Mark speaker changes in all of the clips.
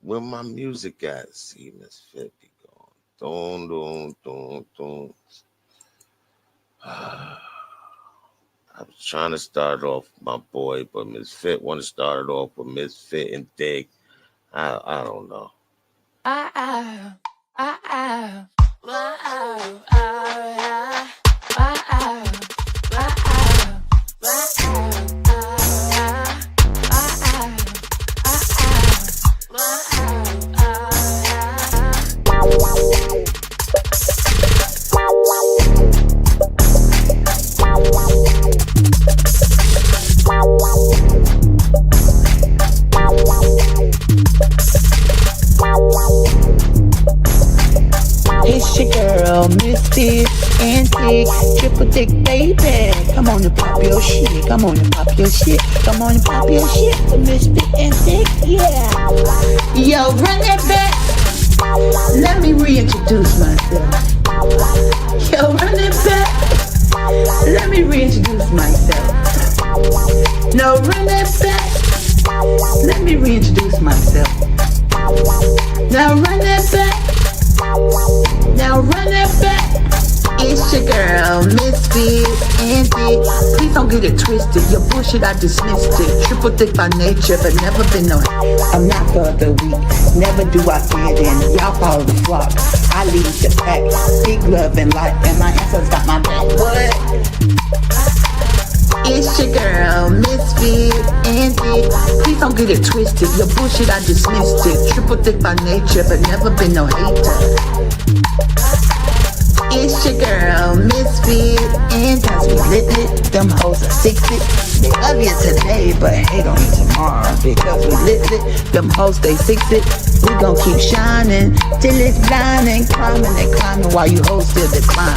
Speaker 1: Where my music at? See MiZFiT be going. Don't. I was trying to start off my boy, but MiZFiT want to start it off with MiZFiT and Dig. I don't know.
Speaker 2: It's your girl, MiZFiT and Dig, TripleTHiCKBABBEY. Come on and pop your shit. Come on and pop your shit. Come on and pop your shit. The MiZFiT and Dig, yeah. Yo, run that back. Let me reintroduce myself. Yo, run that back. Let me reintroduce myself. No, run that back. Let me reintroduce myself. Now run that back. Now run that back. It's your girl, MiZFiT and Dig. Please don't get it twisted. Your bullshit, I dismissed it. Triple thick by nature, but never been no. I'm not for the weak. Never do I fit in. Y'all follow the flock. I lead the pack. Big love and light, and my ancestors got my back. What? It's your girl, MiZFiT and Dig. Please don't get it twisted. Your bullshit, I dismissed it. Triple thick by nature, but never been no hater. It's your girl, MiZFiT and Dig. We lit. Them hoes are 60. They love you today, but hate on you tomorrow. Because we lit. Them hoes stay 60. We gon' keep shining till it's blinding, climbing while you hoes still decline.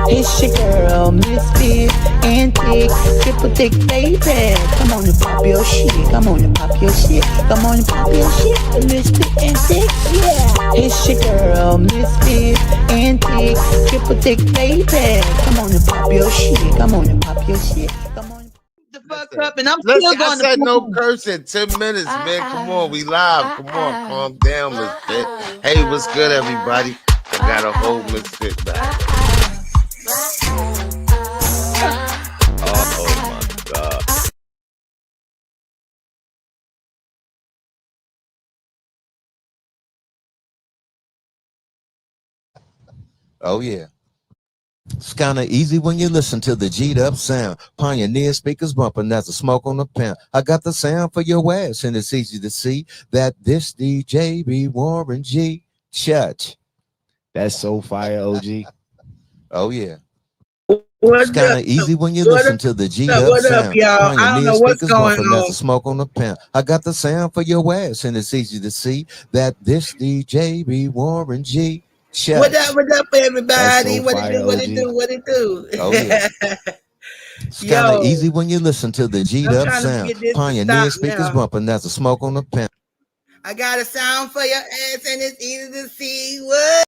Speaker 2: It's your girl, MiZFiT and Dig, TripleTHiCKBABBEY. Come on and pop your shit. Come on and pop your shit. Come on and pop your shit. The MiZFiT and Dig, yeah. It's your girl, MiZFiT and Dig, TripleTHiCKBABBEY. Come on and pop your shit. Come on and pop your shit. Come on. The fuck up, and I'm still going
Speaker 1: I
Speaker 2: to
Speaker 1: said no cursing. 10 minutes, man. Come on, we live. Come on, calm down, MiZFiT. Hey, what's good, everybody? I got a whole MiZFiT back. Oh my God.
Speaker 3: Oh yeah. It's kind of easy when you listen to the G'd up sound. Pioneer speakers bumping, that's a smoke on the pan. I got the sound for your ass, and it's easy to see that this DJ be Warren G. Church.
Speaker 4: That's so fire, OG.
Speaker 3: Oh yeah.
Speaker 2: It's
Speaker 3: kind of easy when you listen to the G'd up sound.
Speaker 2: Y'all? I don't know what's going on.
Speaker 3: That's a smoke on the pan. I got the sound for your ass, and it's easy to see that this DJ be Warren G. Church.
Speaker 2: What up, everybody?
Speaker 4: So
Speaker 2: What
Speaker 4: fire,
Speaker 2: it do?
Speaker 3: Oh yeah. It's kind of easy when you listen to the G'd up sound. Pioneer speakers bumping, that's a smoke on the pan.
Speaker 2: I got a sound for your ass, and it's easy to see. What?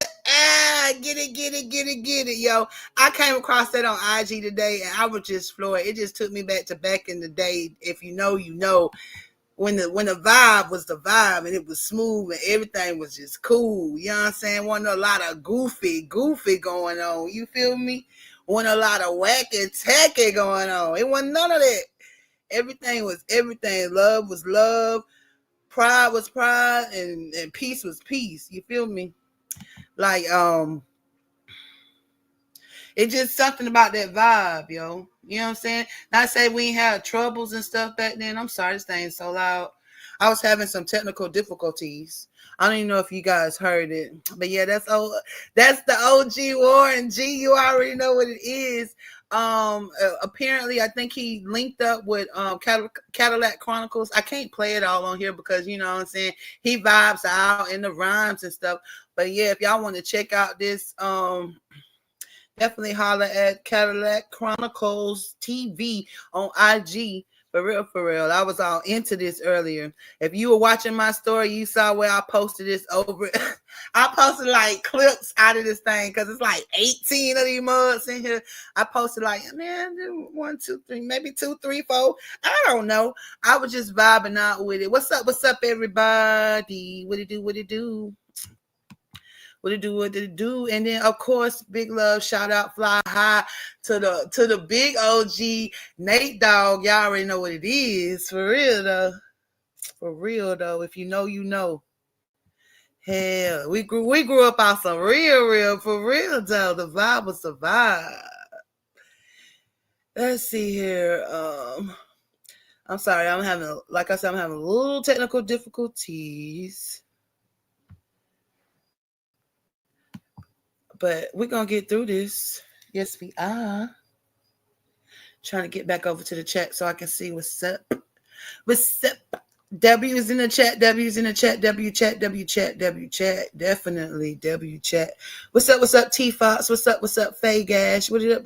Speaker 2: Get it, yo. I came across that on IG today, and I was just floored. It just took me back in the day. If you know, you know. When the vibe was the vibe, and it was smooth, and everything was just cool. You know what I'm saying? Wasn't a lot of goofy going on. You feel me? Wasn't a lot of wacky tacky going on. It wasn't none of that. Everything was everything. Love was love. Pride was pride, and peace was peace. You feel me? Like, it's just something about that vibe, yo. You know what I'm saying? Not say we ain't had troubles and stuff back then. I'm sorry, this thing's so loud. I was having some technical difficulties. I don't even know if you guys heard it, but yeah, that's the OG Warren G. You already know what it is. Apparently, I think he linked up with Cadillac Chronicles. I can't play it all on here because you know what I'm saying. He vibes out in the rhymes and stuff. But yeah, if y'all want to check out this, definitely holler at Cadillac Chronicles TV on IG. For real, for real. I was all into this earlier. If you were watching my story, you saw where I posted this over. I posted like clips out of this thing because it's like 18 of these mugs in here. I posted like, man, 1, 2, 3, maybe 2, 3, 4. I don't know. I was just vibing out with it. What's up, everybody? What it do? What it do? What it do? And then of course, big love, shout out, fly high to the big OG Nate Dogg. Y'all already know what it is. For real though. If you know, you know. Hell, we grew up on some real, for real though. The vibe was the vibe. Let's see here. I'm sorry, I'm having a little technical difficulties. But we're going to get through this. Yes, we are. Trying to get back over to the chat so I can see what's up. What's up? W's in the chat. W's in the chat. W chat. W chat. W chat. Definitely W chat. What's up, T Fox? What's up, Faye Gash? What it up?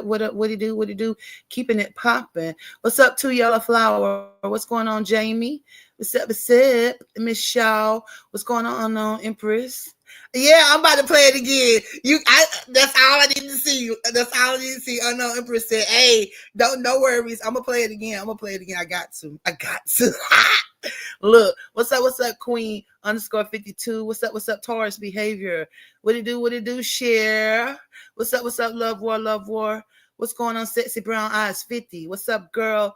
Speaker 2: What it do? Keeping it popping. What's up, Two Yellow Flower? What's going on, Jamie? What's up, Miss Shaw? What's going on, Empress? Yeah, I'm about to play it again. That's all I need to see. Oh no, Empress said, "Hey, no worries. I'm gonna play it again. I got to. Look, what's up, Queen _52? What's up, Taurus behavior? What it do? Share. What's up, Love War? What's going on, Sexy Brown Eyes 50? What's up, girl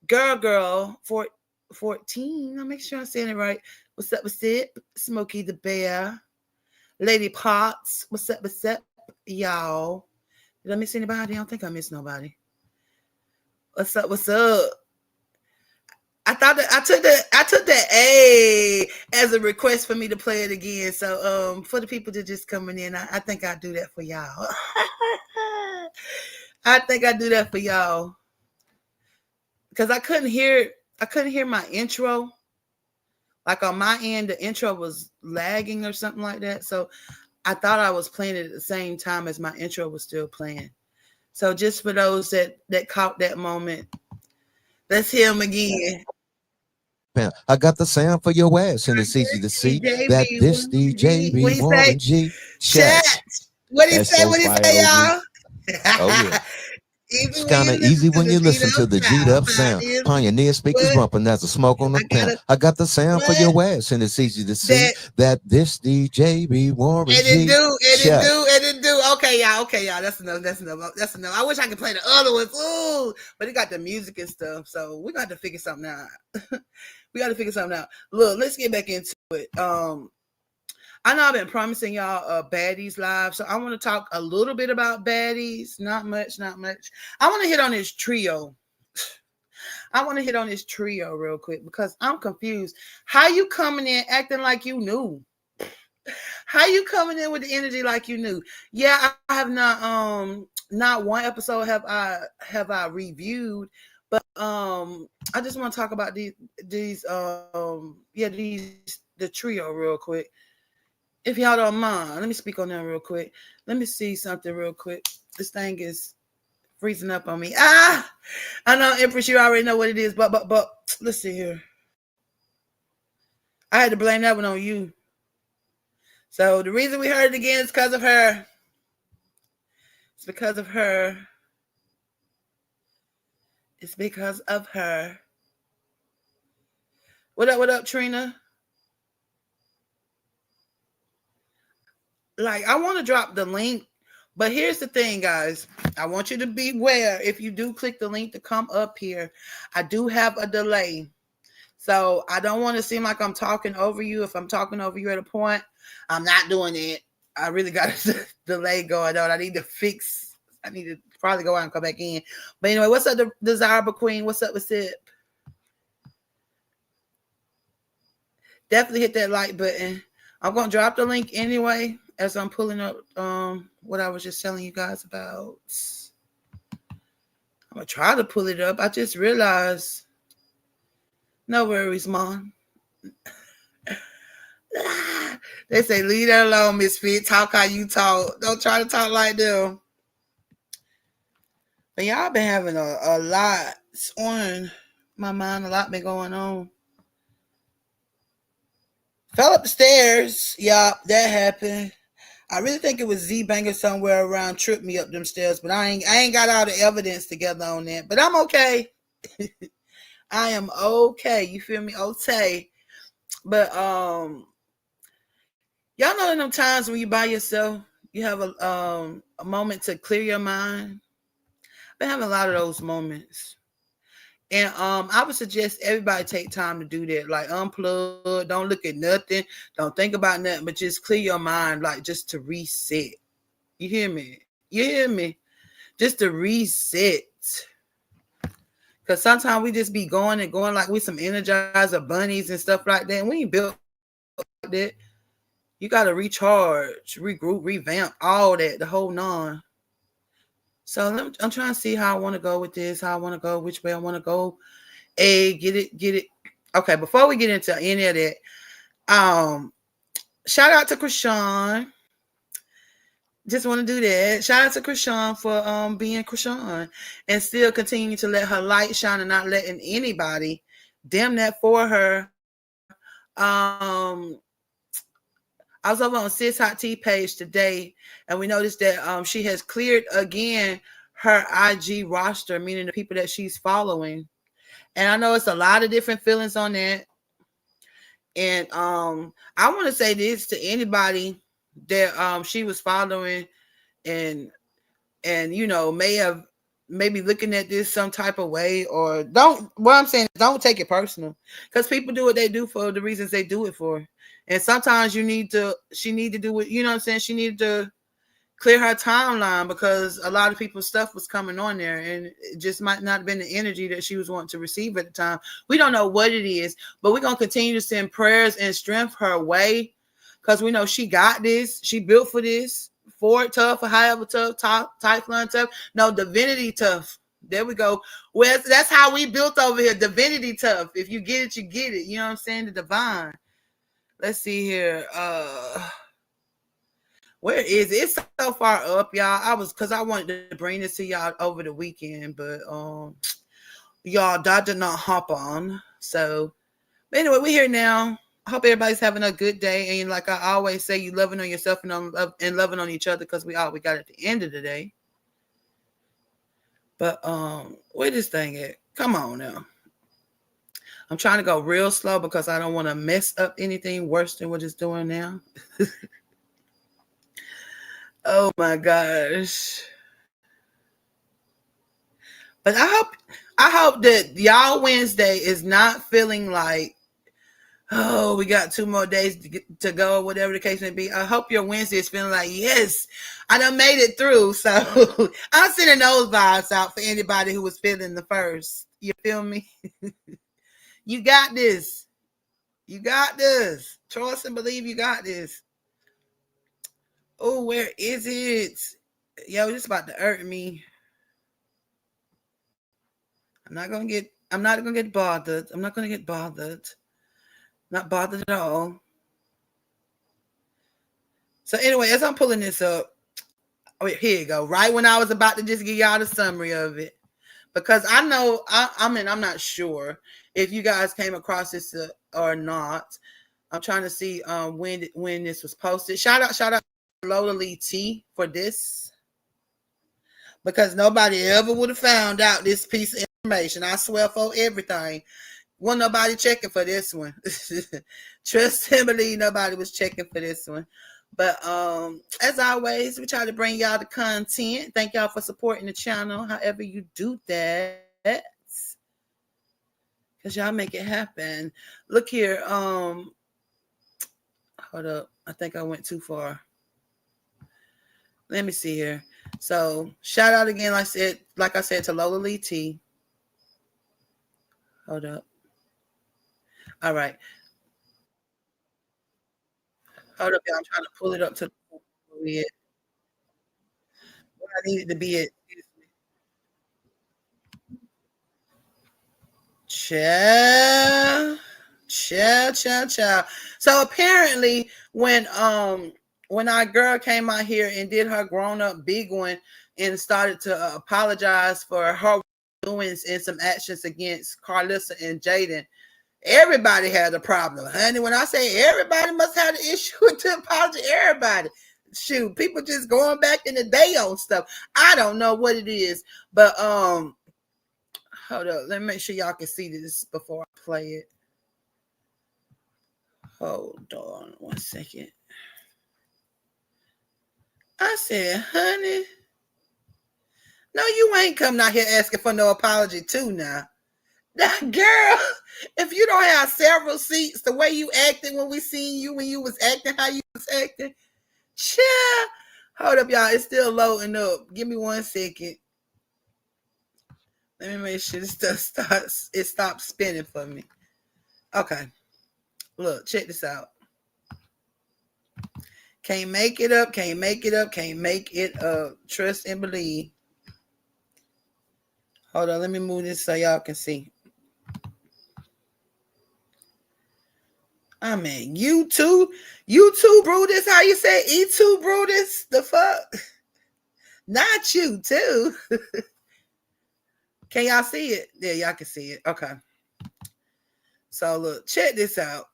Speaker 2: 14? I'll make sure I'm saying it right. What's up, Smokey the Bear? Lady Potts, what's up, y'all? Did I miss anybody? I don't think I missed nobody. What's up? I took that A as a request for me to play it again. So for the people that just coming in, I think I'll do that for y'all. I think I do that for y'all. Because I couldn't hear my intro. Like on my end, the intro was lagging or something like that. So I thought I was playing it at the same time as my intro was still playing. So just for those that caught that moment, let's hear them again.
Speaker 3: I got the sound for your ass, and it's easy to see that this DJ be Warren G.
Speaker 2: Chat. What he say, y'all?
Speaker 3: Oh, yeah. It's kind of easy when you listen to the G'd up sound. Pioneer speakers bumping, that's a smoke on the pan. I got the sound for your ass, and it's easy to see that this DJ be Warren G.
Speaker 2: And it do. Okay, y'all. That's enough. I wish I could play the other ones. Ooh, but it got the music and stuff, so we got to figure something out. Look, let's get back into it. I know I've been promising y'all Baddies live, so I want to talk a little bit about Baddies. Not much. I want to hit on this trio. Real quick because I'm confused. How you coming in acting like you knew? How you coming in with the energy like you knew? Yeah, I have not one episode have I reviewed, but I just want to talk about the trio real quick. If y'all don't mind, let me speak on that real quick. Let me see something real quick. This thing is freezing up on me. I know, Empress, you already know what it is, but let's see here. I had to blame that one on you. So the reason we heard it again is because of her. It's because of her. What up, Trina? Like, I want to drop the link, but here's the thing, guys. I want you to be aware if you do click the link to come up here. I do have a delay. So I don't want to seem like I'm talking over you. If I'm talking over you at a point, I'm not doing it. I really got a delay going on. I need to probably go out and come back in. But anyway, what's up, the Desirable Queen? What's up, it? Definitely hit that like button. I'm going to drop the link anyway as I'm pulling up what I was just telling you guys about. I'm going to try to pull it up. I just realized. No worries, Mom. They say, leave that alone, MiZFiT. Talk how you talk. Don't try to talk like them. But y'all been having a lot on My mind, a lot been going on. Fell up the stairs. Yup, that happened. I really think it was Z Banger somewhere around tripped me up them stairs, but I ain't got all the evidence together on that. But I'm okay. I am okay. You feel me? Okay. But y'all know in them times when you by yourself, you have a moment to clear your mind. I've been having a lot of those moments. And I would suggest everybody take time to do that. Like unplug, don't look at nothing, don't think about nothing, but just clear your mind, like just to reset. You hear me? You hear me? Just to reset. Because sometimes we just be going and going like we some Energizer bunnies and stuff like that. And we ain't built like that. You got to recharge, regroup, revamp, all that, the whole nine. So I'm trying to see how I want to go with this, how I want to go, which way I want to go. Hey, get it. Okay, before we get into any of that, shout out to Chrisean. Just want to do that. Shout out to Chrisean for being Chrisean and still continue to let her light shine and not letting anybody dim that for her. I was over on Sis Hot Tea page today, and we noticed that she has cleared again her IG roster, meaning the people that she's following. And I know it's a lot of different feelings on that. And I want to say this to anybody that she was following and you know maybe looking at this some type of way, or what I'm saying is don't take it personal, because people do what they do for the reasons they do it for. And sometimes she need to do it, you know what I'm saying? She needed to clear her timeline because a lot of people's stuff was coming on there and it just might not have been the energy that she was wanting to receive at the time. We don't know what it is, but we're going to continue to send prayers and strength her way because we know she got this. She built for this. Ford tough, or however tough, Typhon tough. No, Divinity tough. There we go. Well, that's how we built over here. Divinity tough. If you get it, you get it. You know what I'm saying? The divine. Let's see here. Where is it? It's so far up, y'all. Because I wanted to bring this to y'all over the weekend, but y'all, that did not hop on. So, but anyway, we're here now. I hope everybody's having a good day. And like I always say, you loving on yourself and loving on each other, because we all we got at the end of the day. But where this thing at? Come on now. I'm trying to go real slow because I don't want to mess up anything worse than what it's doing now. Oh my gosh. But I hope that y'all Wednesday is not feeling like, oh, we got 2 more days to go, whatever the case may be. I hope your Wednesday is feeling like, yes, I done made it through. So I'm sending those vibes out for anybody who was feeling the first. You feel me? You got this. You got this. Trust and believe you got this. Oh, where is it? Yo, it's about to hurt me. I'm not gonna get bothered. I'm not gonna get bothered. Not bothered at all. So anyway, as I'm pulling this up, here you go. Right when I was about to just give y'all the summary of it. Because I know, I'm not sure if you guys came across this or not. I'm trying to see when this was posted. Shout out to Lola Lee T for this. Because nobody ever would have found out this piece of information. I swear for everything. Wasn't nobody checking for this one. Trust and believe nobody was checking for this one. But as always, we try to bring y'all the content. Thank y'all for supporting the channel, however you do that. Because y'all make it happen. Look here. Hold up. I think I went too far. Let me see here. So shout out again, like I said, to Lola Lee T. Hold up. All right. Hold up, y'all. I'm trying to pull it up to where I need it to be at. Ciao. So apparently when our girl came out here and did her grown-up big one and started to apologize for her
Speaker 5: doings and some actions against Carlissa and Jaden, everybody had a problem, honey. When I say everybody must have an issue with the apology, everybody. Shoot, people just going back in the day on stuff. I don't know what it is, but hold up. Let me make sure y'all can see this before I play it. Hold on 1 second. I said, honey, no, you ain't coming out here asking for no apology too now. That girl, if you don't have several seats, the way you acted when we seen you, when you was acting how you was acting, chill. Hold up, y'all. It's still loading up. Give me 1 second. Let me make sure this stuff stops spinning for me. Okay. Look, check this out. Can't make it up, can't make it up, can't make it up. Trust and believe. Hold on, let me move this so y'all can see. I mean, you too, Brutus. How you say E2, Brutus? The fuck? Not you too. Can y'all see it? Yeah, y'all can see it. Okay. So look, check this out.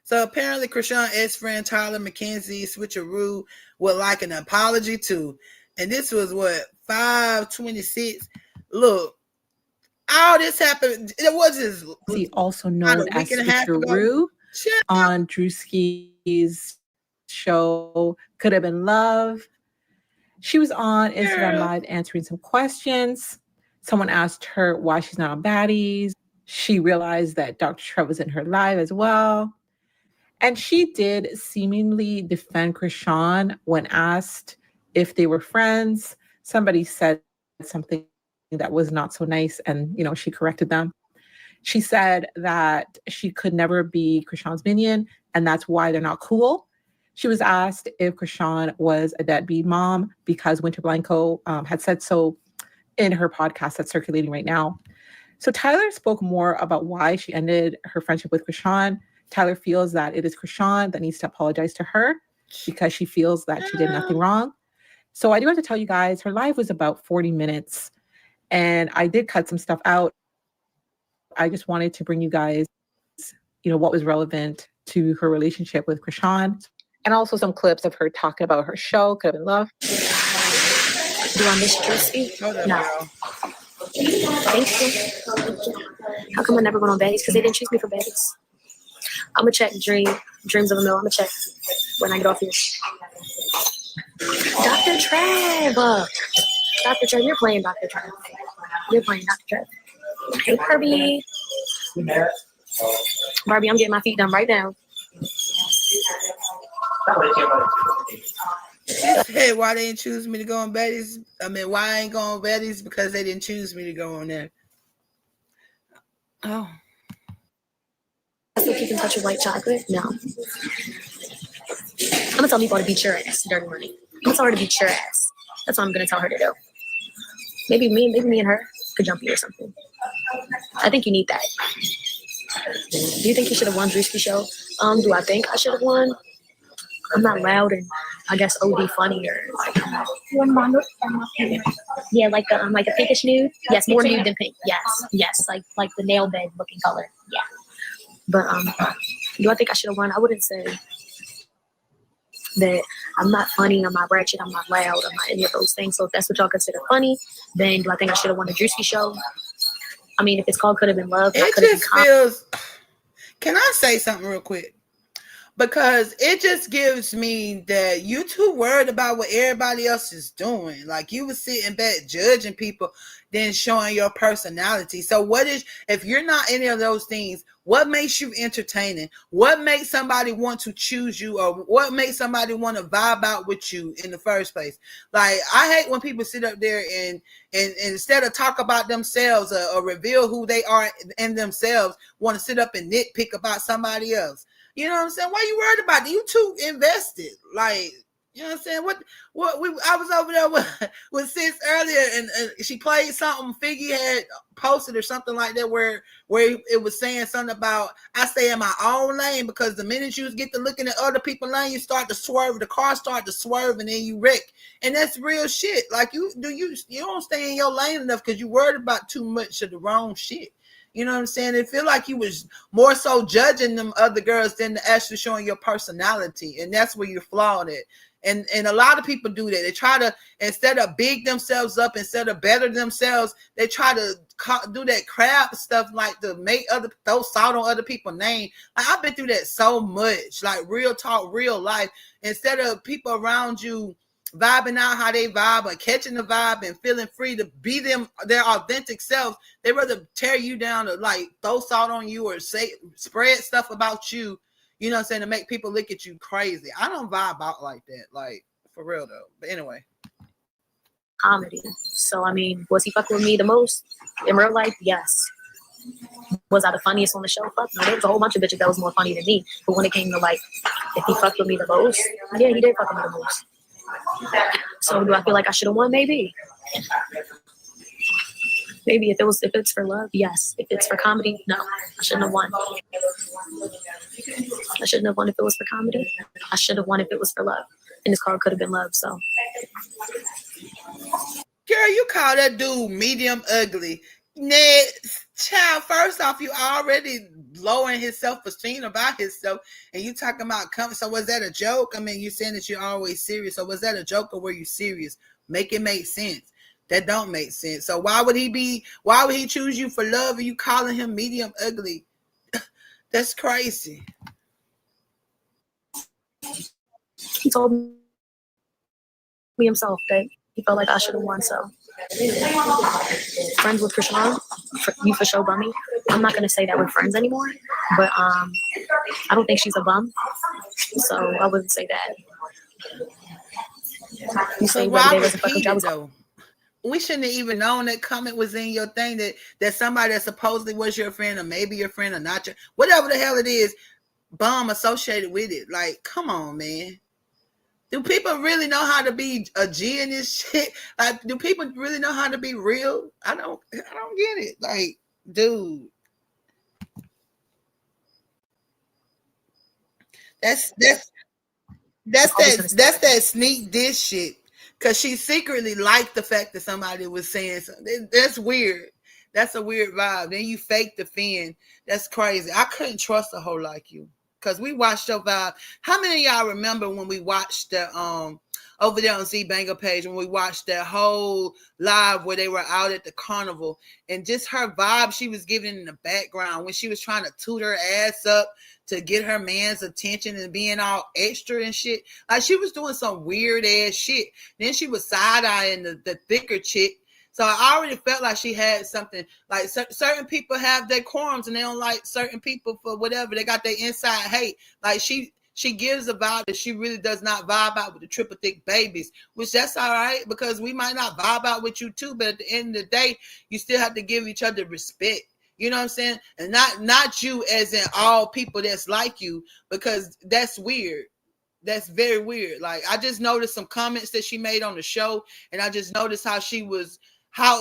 Speaker 5: So apparently Chrisean ex-friend Tyler McKenzie switcheroo would like an apology too. And this was what, 5/26. Look, all this happened. It was his
Speaker 6: also known as switcheroo on Drewski's show Could Have Been Love. She was on Instagram Live answering some questions. Someone asked her why she's not on Baddies. She realized that Dr. Trev was in her live as well. And she did seemingly defend Chrisean when asked if they were friends. Somebody said something that was not so nice, and she corrected them. She said that she could never be Chrisean's minion, and that's why they're not cool. She was asked if Chrisean was a deadbeat mom because Winter Blanco had said so in her podcast that's circulating right now. So Tyler spoke more about why she ended her friendship with Chrisean. Tyler feels that it is Chrisean that needs to apologize to her because she feels that she did nothing wrong. So I do have to tell you guys, her live was about 40 minutes, and I did cut some stuff out. I just wanted to bring you guys, what was relevant to her relationship with Chrisean, and also some clips of her talking about her show, Could Have Been Love.
Speaker 7: Do I miss Juicy? No. Thank you. How come I never went on Baddies? Because they didn't choose me for Baddies. I'm going to check Dreams of a Mill. I'm going to check when I get off here. Dr. Trev. Dr. Trev, you're playing Dr. Trev. You're playing Dr. Trev. Hey, Barbie. Barbie, I'm getting my feet done right now.
Speaker 5: She said why they didn't choose me to go on Baddies. I mean, why I ain't going on Baddies? Because they didn't choose me to go on there. Oh.
Speaker 7: I still keep in touch with white chocolate? No. I'm gonna tell people to beat your ass, dirty money. I'm gonna tell her to beat your ass. That's what I'm gonna tell her to do. Maybe me and her could jump you or something. I think you need that. Do you think you should have won Drewski show? Do I think I should have won? I'm not loud and I guess OD funny or yeah, like a pinkish nude. Yes, more nude than pink. Yes, like the nail bed looking color. Yeah. But do I think I should have won? I wouldn't say that I'm not funny, I'm not ratchet, I'm not loud, I'm not any of those things. So if that's what y'all consider funny, then do I think I should have won the Drewski show? I mean, if it's called Could Have Been Love,
Speaker 5: it just feels. Can I say something real quick? Because it just gives me that you too worried about what everybody else is doing. Like you was sitting back judging people, then showing your personality. So what is, if you're not any of those things, what makes you entertaining? What makes somebody want to choose you, or what makes somebody want to vibe out with you in the first place? Like, I hate when people sit up there and instead of talk about themselves or reveal who they are in themselves, want to sit up and nitpick about somebody else. You know what I'm saying? Why are you worried about it? You too invested. Like, You know what I'm saying? I was over there with Sis earlier, and she played something Figgy had posted or something like that, where it was saying something about I stay in my own lane, because the minute you get to looking at other people's lane, you start to swerve. The car start to swerve, and then you wreck. And that's real shit. Like you don't stay in your lane enough because you worried about too much of the wrong shit. You know what I'm saying? It feel like you was more so judging them other girls than actually showing your personality, and that's where you're flawed at. And a lot of people do that. They try to, instead of big themselves up, instead of better themselves, they try to do that crap stuff, like to make throw salt on other people's name. Like, I've been through that so much, like real talk, real life. Instead of people around you vibing out how they vibe or catching the vibe and feeling free to be their authentic selves, they rather tear you down or like throw salt on you or spread stuff about you. You know what I'm saying? To make people look at you crazy. I don't vibe out like that. Like, for real, though. But anyway.
Speaker 7: Comedy. So, I mean, was he fucking with me the most in real life? Yes. Was I the funniest on the show? Fuck no. There was a whole bunch of bitches that was more funny than me. But when it came to, like, if he fucked with me the most, yeah, he did fuck with me the most. So, do I feel like I should have won? Maybe. Maybe if it's for love, yes. If it's for comedy, no. I shouldn't have won. I shouldn't have won if it was for comedy. I should have won if it was for love. And this card could have been love, so.
Speaker 5: Girl, you call that dude medium ugly. Ned, child, first off, you already lowering his self-esteem about himself, and you talking about coming. So was that a joke? I mean, you saying that you're always serious. So was that a joke or were you serious? Make it make sense. That don't make sense. So why would he choose you for love and you calling him medium ugly? That's crazy.
Speaker 7: He told me himself that he felt like I should have won, so. Friends with Chrisean, you for sure bummy. I'm not gonna say that we're friends anymore, but I don't think she's a bum, so I wouldn't say that. You say
Speaker 5: why repeat it though? We shouldn't have even known that comment was in your thing, that somebody that supposedly was your friend or maybe your friend or not your, whatever the hell it is, bum associated with it. Like, come on, man. Do people really know how to be a G in this shit? Like, do people really know how to be real? I don't get it. Like, dude. That's that sneak diss shit. Because she secretly liked the fact that somebody was saying something. That's weird. That's a weird vibe. Then you fake defend. That's crazy. I couldn't trust a hoe like you. Because we watched your vibe. How many of y'all remember when we watched the over there on Z Banger page, when we watched that whole live where they were out at the carnival, and just her vibe she was giving in the background when she was trying to toot her ass up to get her man's attention and being all extra and shit. Like, she was doing some weird ass shit. Then she was side-eyeing the thicker chick. So I already felt like she had something. Like, certain people have their quorums and they don't like certain people for whatever. They got their inside hate. Like, she gives a vibe that she really does not vibe out with the TripleTHiCKBABBEYs, which that's all right, because we might not vibe out with you too, but at the end of the day, you still have to give each other respect. You know what I'm saying? And not you as in all people that's like you, because that's weird. That's very weird. Like, I just noticed some comments that she made on the show, and I just noticed how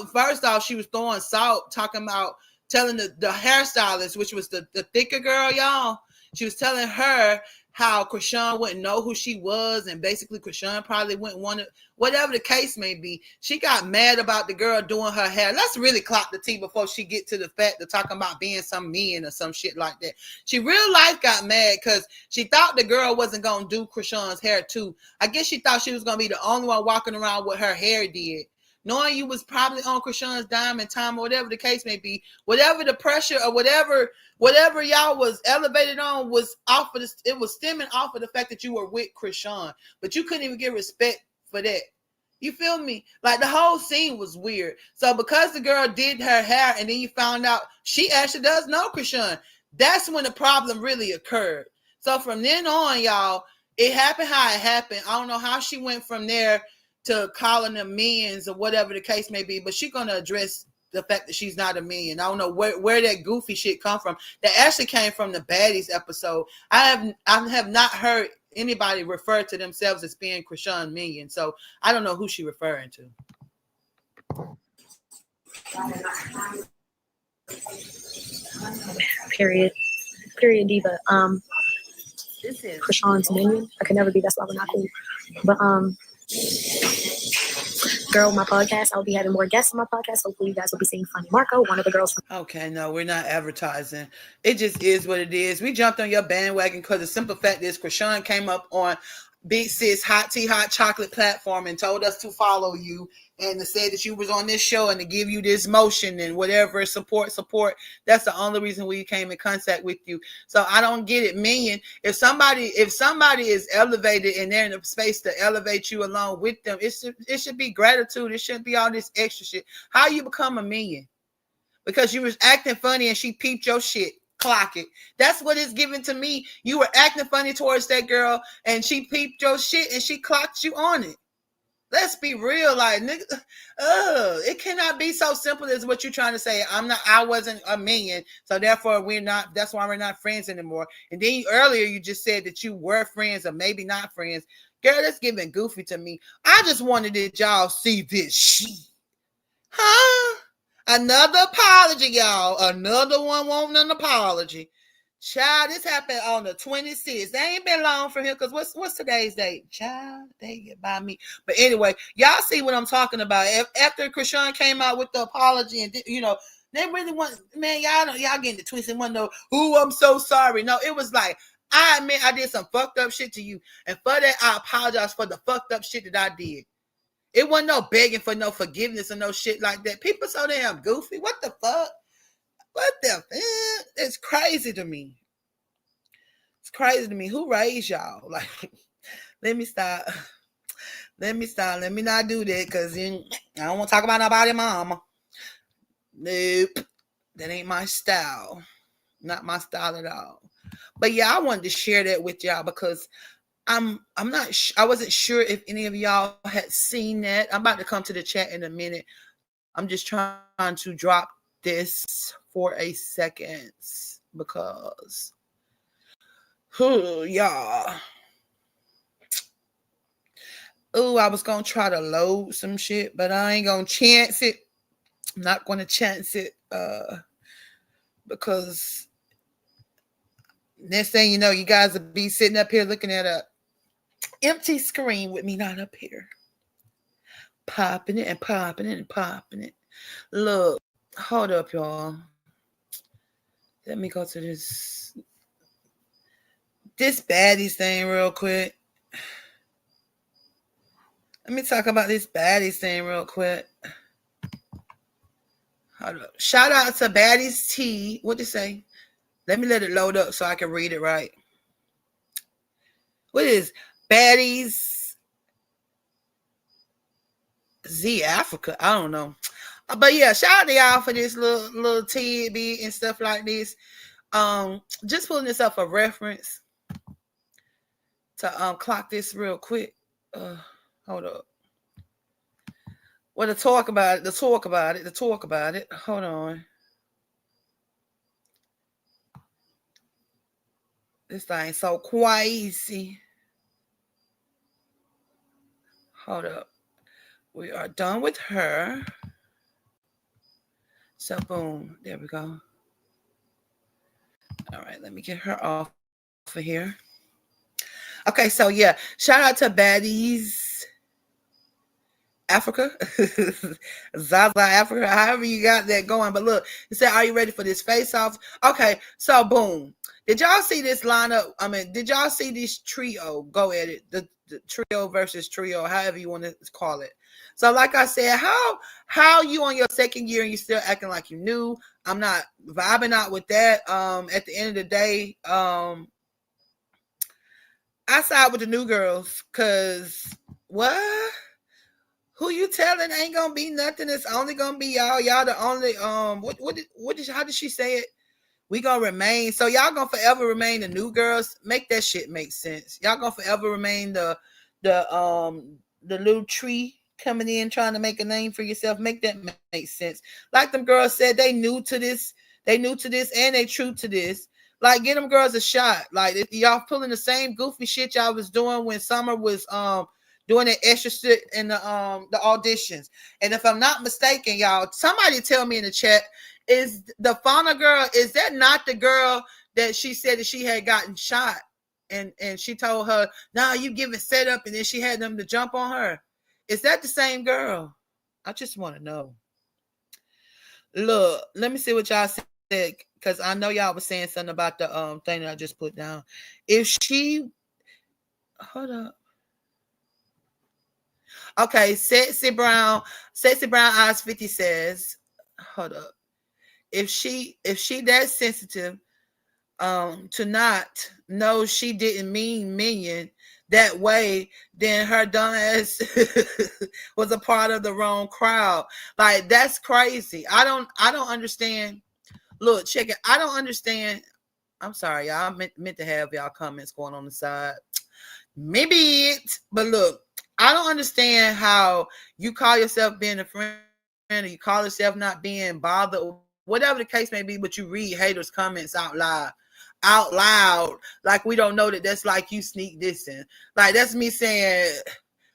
Speaker 5: first off, she was throwing salt, talking about telling the hairstylist, which was the thicker girl, y'all. She was telling her how Chrisean wouldn't know who she was, and basically Chrisean probably wouldn't want to, whatever the case may be. She got mad about the girl doing her hair. Let's really clock the tea before she get to the fact of talking about being some mean or some shit like that. She real life got mad because she thought the girl wasn't going to do Chrisean's hair too. I guess she thought she was going to be the only one walking around with her hair did. Knowing you was probably on Chrisean's dime and time or whatever the case may be, whatever the pressure or whatever y'all was elevated on was off of this, it was stemming off of the fact that you were with Chrisean, but you couldn't even get respect for that. You feel me? Like, the whole scene was weird. So because the girl did her hair and then you found out she actually does know Chrisean, that's when the problem really occurred. So from then on, y'all, it happened how it happened. I don't know how she went from there to calling them minions or whatever the case may be, but she's going to address the fact that she's not a million. I don't know where that goofy shit come from. That actually came from the Baddies episode. I have not heard anybody refer to themselves as being Chrisean Million. So I don't know who she referring to.
Speaker 7: Period diva. This is Chrisean's Million. I could never be. That's why we're not cool. But girl, my podcast, I'll be having more guests on my podcast. Hopefully you guys will be seeing Funny Marco, one of the girls from
Speaker 5: Okay, no, we're not advertising. It just is what it is. We jumped on your bandwagon because the simple fact is Chrisean came up on Big Sis Hot Tea Hot Chocolate platform and told us to follow you and to say that you was on this show and to give you this motion and whatever support. That's the only reason we came in contact with you. So I don't get it. Million. If somebody is elevated and they're in a space to elevate you along with them, it should be gratitude. It shouldn't be all this extra shit. How you become a million? Because you was acting funny and she peeped your shit. Clock it. That's what it's given to me. You were acting funny towards that girl and she peeped your shit and she clocked you on it. Let's be real, like nigga. It cannot be so simple as what you're trying to say. I wasn't a million, so therefore we're not. That's why we're not friends anymore. And then earlier you just said that you were friends or maybe not friends. Girl, that's giving goofy to me. I just wanted that y'all see this shit, huh? Another apology, y'all. Another one wanting an apology. Child, this happened on the 26th. They ain't been long for him because what's today's date? Child, they get by me. But anyway, y'all see what I'm talking about. After Chrisean came out with the apology and, you know, they really want, man, y'all getting the twisted one though. Ooh, I'm so sorry. No, it was like, I admit I did some fucked up shit to you. And for that, I apologize for the fucked up shit that I did. It wasn't no begging for no forgiveness or no shit like that. People so damn goofy. What the fuck? What the? It's crazy to me. It's crazy to me. Who raised y'all? Like, let me stop. Let me not do that because I don't want to talk about nobody, mama. Nope. That ain't my style. Not my style at all. But yeah, I wanted to share that with y'all because I wasn't sure if any of y'all had seen that. I'm about to come to the chat in a minute. I'm just trying to drop this for a second because y'all. I was gonna try to load some shit, but I ain't gonna chance it. I'm not gonna chance it because next thing you know, you guys will be sitting up here looking at a empty screen with me not up here. Popping it and popping it and popping it. Look, hold up, y'all. Let me go to this baddies thing real quick. Let me talk about this baddies thing real quick. Hold up. Shout out to Baddies T. What'd it say? Let me let it load up so I can read it right. What is Baddies Africa? I don't know. But yeah, shout out to y'all for this little tidbit and stuff like this. Just pulling this up for reference to clock this real quick. Hold up. Well, to talk about it. Hold on. This thing so crazy. Hold up. We are done with her. So boom. There we go. All right, let me get her off of here. Okay, so yeah, shout out to Baddies Africa, Zaza Africa, however you got that going. But look, it said, "Are you ready for this face-off?" Okay, so boom. Did y'all see this lineup? I mean, did y'all see this trio go at it? The trio versus trio, however you want to call it. So, like I said, how you on your second year and you still acting like you new? I'm not vibing out with that. At the end of the day, I side with the new girls because what? Who you telling ain't gonna be nothing? It's only gonna be y'all. Y'all the only how did she say it? We gonna remain. So y'all gonna forever remain the new girls. Make that shit make sense. Y'all gonna forever remain the little tree coming in trying to make a name for yourself. Make that make sense. Like them girls said, they new to this. They new to this and they true to this. Like, get them girls a shot. Like, y'all pulling the same goofy shit y'all was doing when Summer was doing the extra shit in the auditions. And if I'm not mistaken, y'all, somebody tell me in the chat, is the Fauna girl, is that not the girl that she said that she had gotten shot? And she told her, nah, you give it set up, and then she had them to jump on her. Is that the same girl? I just want to know. Look, let me see what y'all said, because I know y'all was saying something about the thing that I just put down. If she, hold up. Okay, Sexy Brown Eyes 50 says, hold up. If she that sensitive to not know she didn't mean minion that way, then her dumb ass was a part of the wrong crowd. Like, that's crazy. I don't understand. Look, check it. I don't understand. I'm sorry, y'all. I meant to have y'all comments going on the side. Maybe it, but look, I don't understand how you call yourself being a friend or you call yourself not being bothered, whatever the case may be, but you read haters' comments out loud, like we don't know that that's like you sneak dissing. Like, that's me saying,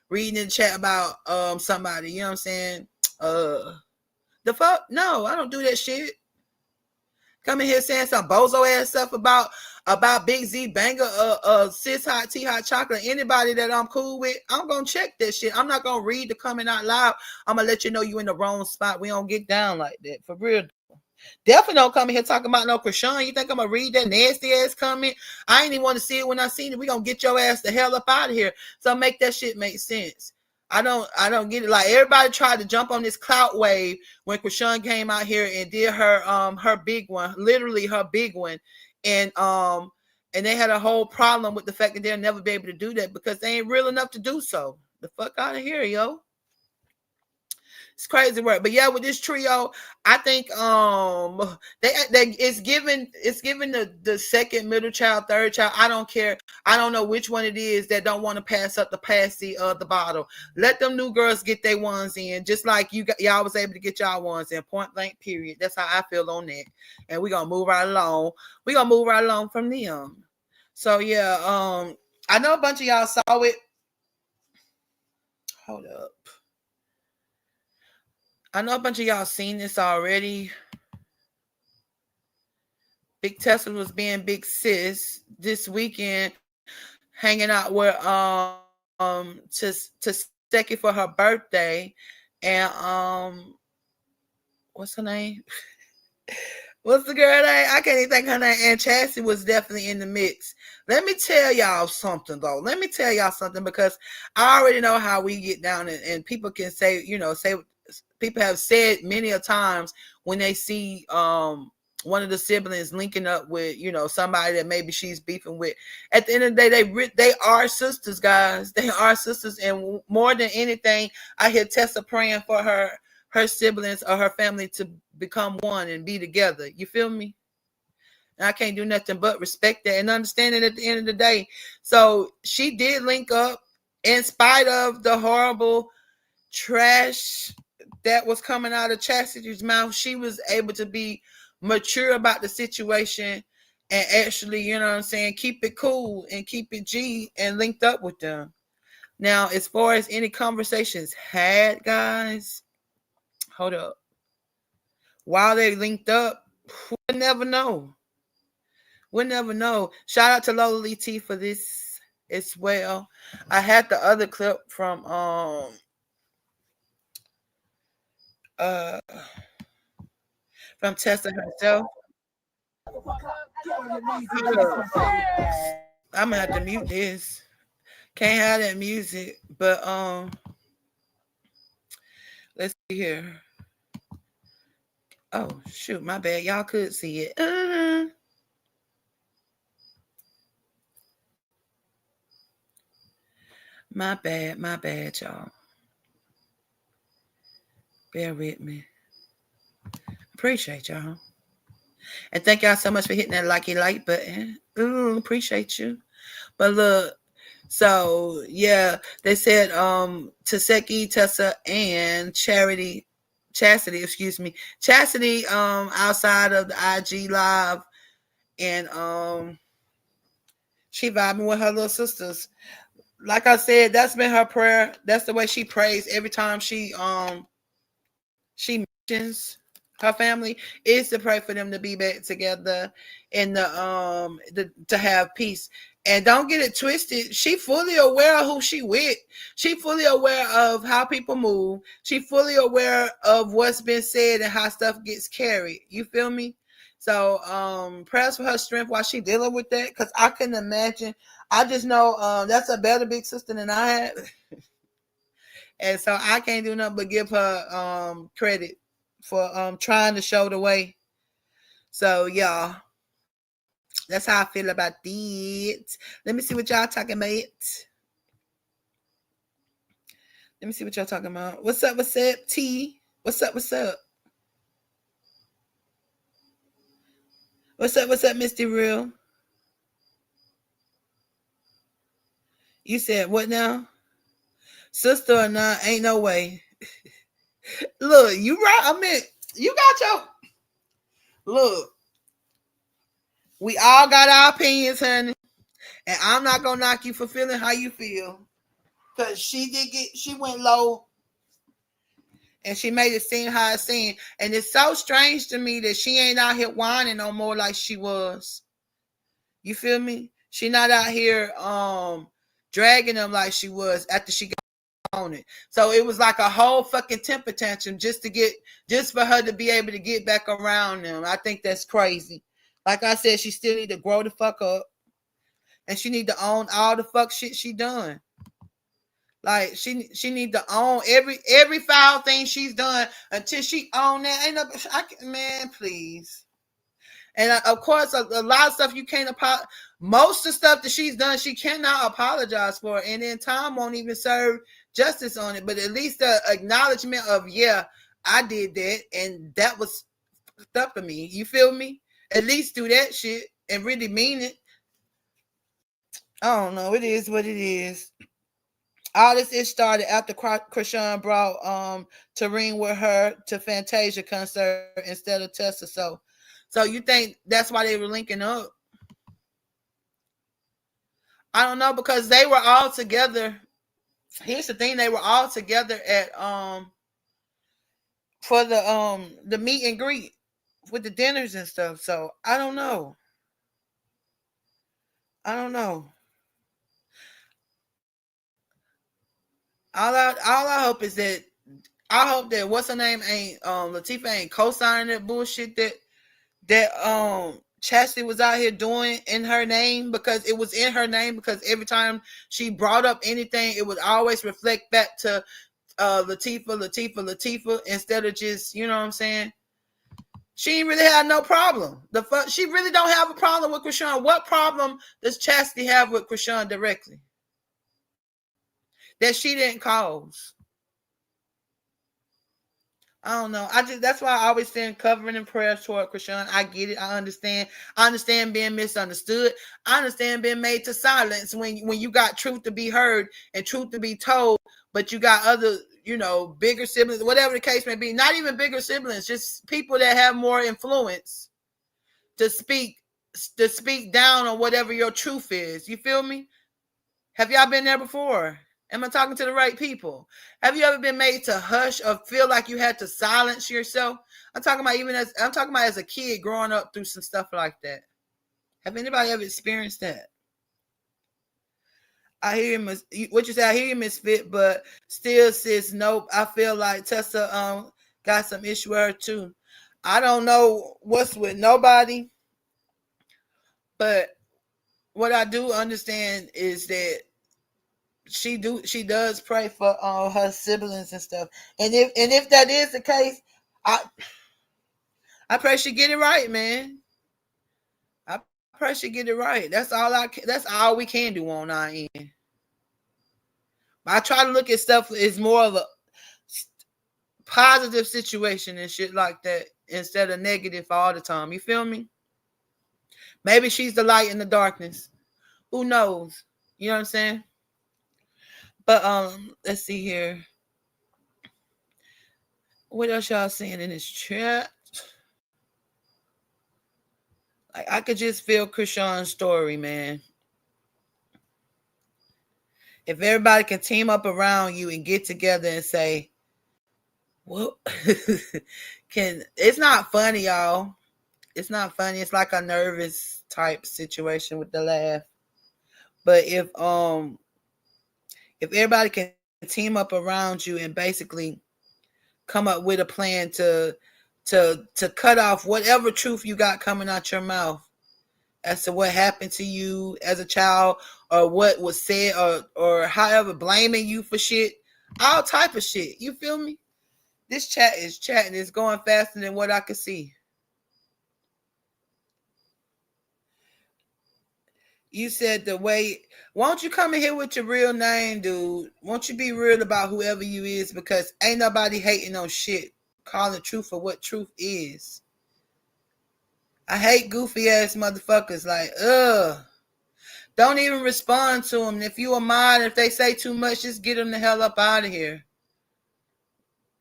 Speaker 5: reading in the chat about somebody, you know what I'm saying? The fuck? No, I don't do that shit. Come in here saying some bozo ass stuff about Big Z Banger, Sis Hot, T Hot Chocolate, anybody that I'm cool with, I'm gonna check that shit. I'm not gonna read the comment out loud. I'm gonna let you know you in the wrong spot. We don't get down like that, for real. Definitely don't come in here talking about no Chrisean. You think I'm gonna read that nasty ass comment? I ain't even want to see it when I seen it. We gonna get your ass the hell up out of here. So make that shit make sense. I don't get it. Like, everybody tried to jump on this clout wave when Chrisean came out here and did her big one, literally her big one, and they had a whole problem with the fact that they'll never be able to do that because they ain't real enough to do so. The fuck out of here, yo. It's crazy work. But yeah, with this trio, I think it's given the second, middle child, third child. I don't care. I don't know which one it is that don't want to pass up the passy of the bottle. Let them new girls get their ones in, just like y'all was able to get y'all ones in, point blank, period. That's how I feel on that. And we're gonna move right along. We're gonna move right along from them. So yeah, I know a bunch of y'all saw it. Hold up. I know a bunch of y'all seen this already. Big Tessa was being big sis this weekend, hanging out with Tesehki for her birthday, and what's her name? What's the girl name? I can't even think her name. And Chassity was definitely in the mix. Let me tell y'all something, though. Let me tell y'all something, because I already know how we get down, and people can say, people have said many a times when they see one of the siblings linking up with, somebody that maybe she's beefing with. At the end of the day, they are sisters, guys. They are sisters, and more than anything, I hear Tessa praying for her siblings or her family to become one and be together. You feel me? And I can't do nothing but respect that and understand it at the end of the day. So she did link up in spite of the horrible trash that was coming out of Chassity's mouth. She was able to be mature about the situation and actually, keep it cool and keep it G and linked up with them. Now, as far as any conversations had, guys, hold up. While they linked up, we'll never know. We'll never know. Shout out to Lola Lee T for this as well. I had the other clip from Tessa herself. I'm gonna have to mute this. Can't have that music, but let's see here. Oh shoot, my bad. Y'all could see it. My bad, y'all. Bear with me. Appreciate y'all. And thank y'all so much for hitting that like button. Appreciate you. But look, So yeah, they said Tesehki, Tessa, and Chassity, Chassity outside of the IG live, and she vibing with her little sisters. Like I said, that's been her prayer. That's the way she prays every time she mentions her family, is to pray for them to be back together and to have peace. And don't get it twisted. She fully aware of who she with. She fully aware of how people move. She fully aware of what's been said and how stuff gets carried. You feel me? So prayers for her strength while she dealing with that, because I couldn't imagine. I just know that's a better big sister than I had. And so I can't do nothing but give her credit for trying to show the way. So y'all, that's how I feel about that. Let me see what y'all talking about. Let me see what y'all talking about. What's up? What's up, T? What's up? What's up? What's up? What's up, Misty Real? You said what now? Sister or not? Ain't no way. Look, you right. I mean, you got your look. We all got our opinions, honey. And I'm not gonna knock you for feeling how you feel. Cause she went low and she made it seem how it seemed. And it's so strange to me that she ain't out here whining no more like she was. You feel me? She not out here dragging them like she was after she got on it. So it was like a whole fucking temper tantrum just for her to be able to get back around them. I think that's crazy. Like I said, she still need to grow the fuck up. And she need to own all the fuck shit she done. Like she need to own every foul thing she's done until she own that. Ain't no, man, please. And of course, a lot of stuff you can't apologize. Most of the stuff that she's done, she cannot apologize for, and then time won't even serve justice on it. But at least the acknowledgement of, yeah, I did that, and that was stuff for me. You feel me? At least do that shit and really mean it. I don't know. It is what it is. All this is started after Chrisean brought Terrine with her to Fantasia concert instead of Tessa. So you think that's why they were linking up? I don't know, because they were all together. Here's the thing: they were all together at for the meet and greet with the dinners and stuff. So I don't know. All I hope is that what's her name ain't Latifah ain't co-signing that bullshit that Chassity was out here doing in her name, because it was in her name, because every time she brought up anything, it would always reflect back to Latifah instead of just, you know what I'm saying? She ain't really had no problem. She really don't have a problem with Chrisean. What problem does Chassity have with Chrisean directly that she didn't cause? I don't know. That's why I always stand covering in prayers toward Chrisean. I get it. I understand. I understand being misunderstood. I understand being made to silence when you got truth to be heard and truth to be told, but you got other, bigger siblings, whatever the case may be. Not even bigger siblings, just people that have more influence to speak down on whatever your truth is. You feel me? Have y'all been there before? Am I talking to the right people? Have you ever been made to hush or feel like you had to silence yourself? I'm talking about as a kid growing up through some stuff like that. Have anybody ever experienced that? I hear what you say. I hear you, MiZFiT, but still, sis, nope. I feel like Tessa got some issue with her too. I don't know what's with nobody, but what I do understand is that she does pray for her siblings and stuff. And if that is the case, I pray she get it right, man. I pray she get it right. That's all we can do on our end. I try to look at stuff as more of a positive situation and shit like that instead of negative all the time. You feel me? Maybe she's the light in the darkness. Who knows? You know what I'm saying? But let's see here. What else y'all seeing in this chat? Like, I could just feel Chrisean's story, man. If everybody can team up around you and get together and say, well, it's not funny, y'all. It's not funny. It's like a nervous type situation with the laugh. But if everybody can team up around you and basically come up with a plan to cut off whatever truth you got coming out your mouth as to what happened to you as a child, or what was said, or however, blaming you for shit, all type of shit. You feel me? This chat is chatting. It's going faster than what I could see. You said the way, won't you come in here with your real name, dude? Won't you be real about whoever you is? Because ain't nobody hating on shit. Calling truth for what truth is. I hate goofy ass motherfuckers. Like, don't even respond to them. If you a mod, if they say too much, just get them the hell up out of here.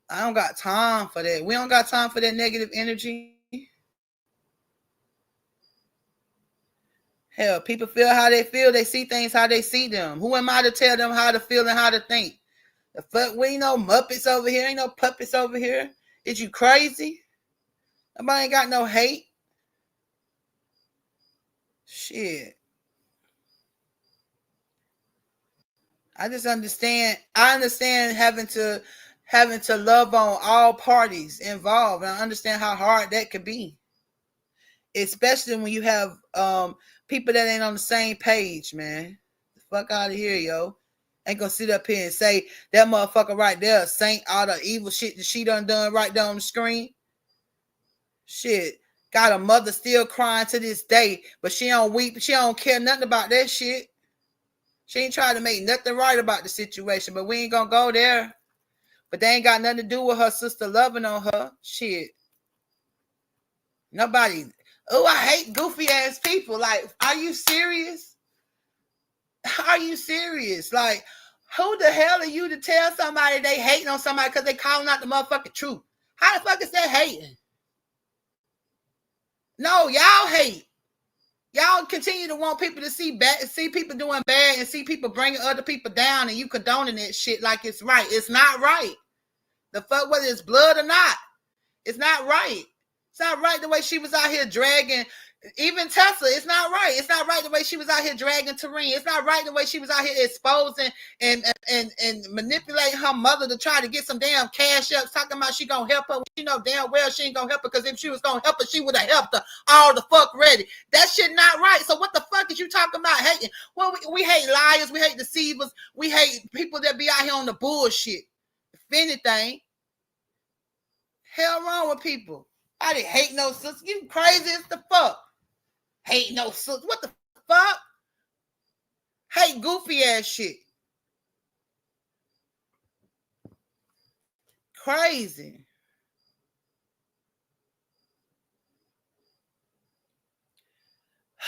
Speaker 5: I don't got time for that. We don't got time for that negative energy. Hell, people feel how they feel. They see things how they see them. Who am I to tell them how to feel and how to think? The fuck, we ain't no Muppets over here. Ain't no puppets over here. Is you crazy? Nobody ain't got no hate. Shit. I just understand. I understand having to love on all parties involved. And I understand how hard that could be. Especially when you have people that ain't on the same page, man. The fuck out of here, yo. Ain't gonna sit up here and say that motherfucker right there saint all the evil shit that she done right there on the screen. Shit. Got a mother still crying to this day, but she don't weep. She don't care nothing about that shit. She ain't trying to make nothing right about the situation, but we ain't gonna go there. But they ain't got nothing to do with her sister loving on her. Shit. Nobody. Oh, I hate goofy ass people. Like, are you serious? Are you serious? Like, who the hell are you to tell somebody they hating on somebody because they calling out the motherfucking truth? How the fuck is that hating? No, y'all hate. Y'all continue to want people to see people doing bad and see people bringing other people down, and you condoning that shit like it's right. It's not right. The fuck, whether it's blood or not, it's not right. It's not right the way she was out here dragging, even Tessa. It's not right. It's not right the way she was out here dragging Terrine. It's not right the way she was out here exposing and manipulating her mother to try to get some damn cash up, talking about she gonna help her. You know damn well she ain't gonna help her, because if she was gonna help her, she would have helped her all the fuck ready. That shit not right. So what the fuck is you talking about hating? Well, we hate liars. We hate deceivers. We hate people that be out here on the bullshit. If anything, hell wrong with people. I didn't hate no sister. You crazy as the fuck. Hate no sister. What the fuck? Hate goofy ass shit. Crazy.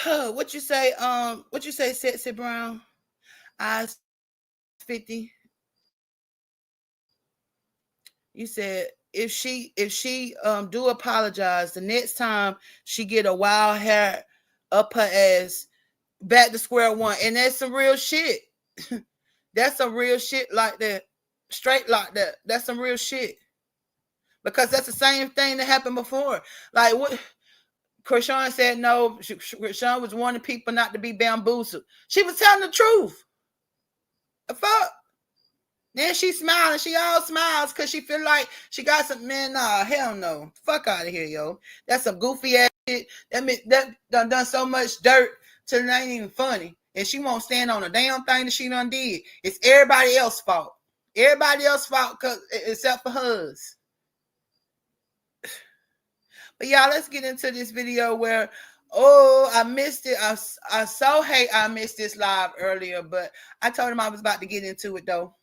Speaker 5: What you say? What you say, Sexy Brown? Eyes 50. You said if she do apologize, the next time she get a wild hair up her ass, back to square one. And that's some real shit. That's some real shit like that. Straight like that. That's some real shit. Because that's the same thing that happened before. Like what Chrisean said, no, Chrisean was warning people not to be bamboozled. She was telling the truth. The fuck? Then she smiling. She all smiles because she feel like she got some, man, nah, hell no. Fuck out of here, yo. That's some goofy ass shit. That done so much dirt till it ain't even funny. And she won't stand on a damn thing that she done did. It's everybody else's fault. Everybody else's fault except for hers. But y'all, let's get into this video where, I missed it. I so hate I missed this live earlier, but I told him I was about to get into it though.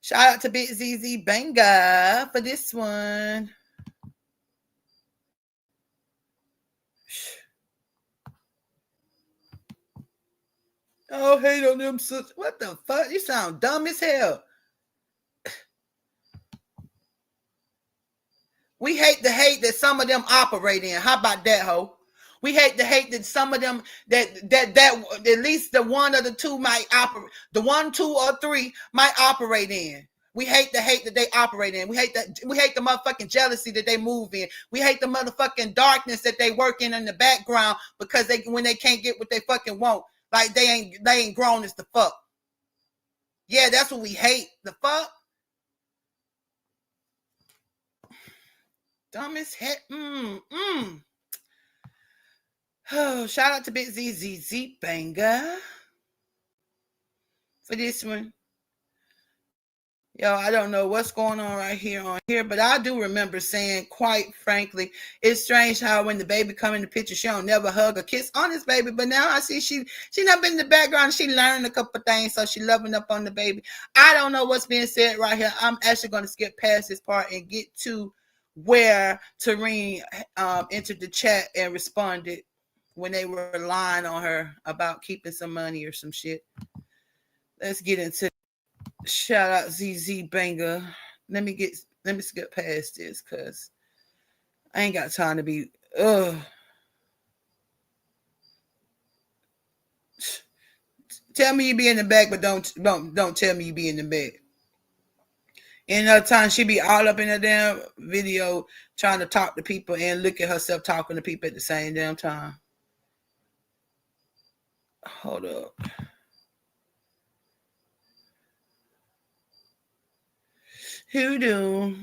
Speaker 5: Shout out to Big ZZ Banga for this one. Oh, hate on them sisters. What the fuck? You sound dumb as hell. We hate the hate that some of them operate in. How about that, ho? We hate the hate that some of them that at least the one or the two might operate. The 1, 2, or 3 might operate in. We hate the hate that they operate in. We hate the motherfucking jealousy that they move in. We hate the motherfucking darkness that they work in the background because when they can't get what they fucking want, like they ain't grown as the fuck. Yeah, that's what we hate. The fuck. Dumb as heck. Oh, shout out to Big ZZZ Banger for this one. Yo, I don't know what's going on right here, but I do remember saying, quite frankly, it's strange how when the baby come in the picture, she don't never hug or kiss on this baby. But now I see she not been in the background. She learned a couple things, so she loving up on the baby. I don't know what's being said right here. I'm actually going to skip past this part and get to where Terrine entered the chat and responded when they were lying on her about keeping some money or some shit. Let's get into it. Shout out ZZ Banger. Let me skip past this because I ain't got time to be Tell me you be in the back, but don't tell me you be in the back. And another time she be all up in a damn video trying to talk to people and look at herself talking to people at the same damn time. Hold up. Who do?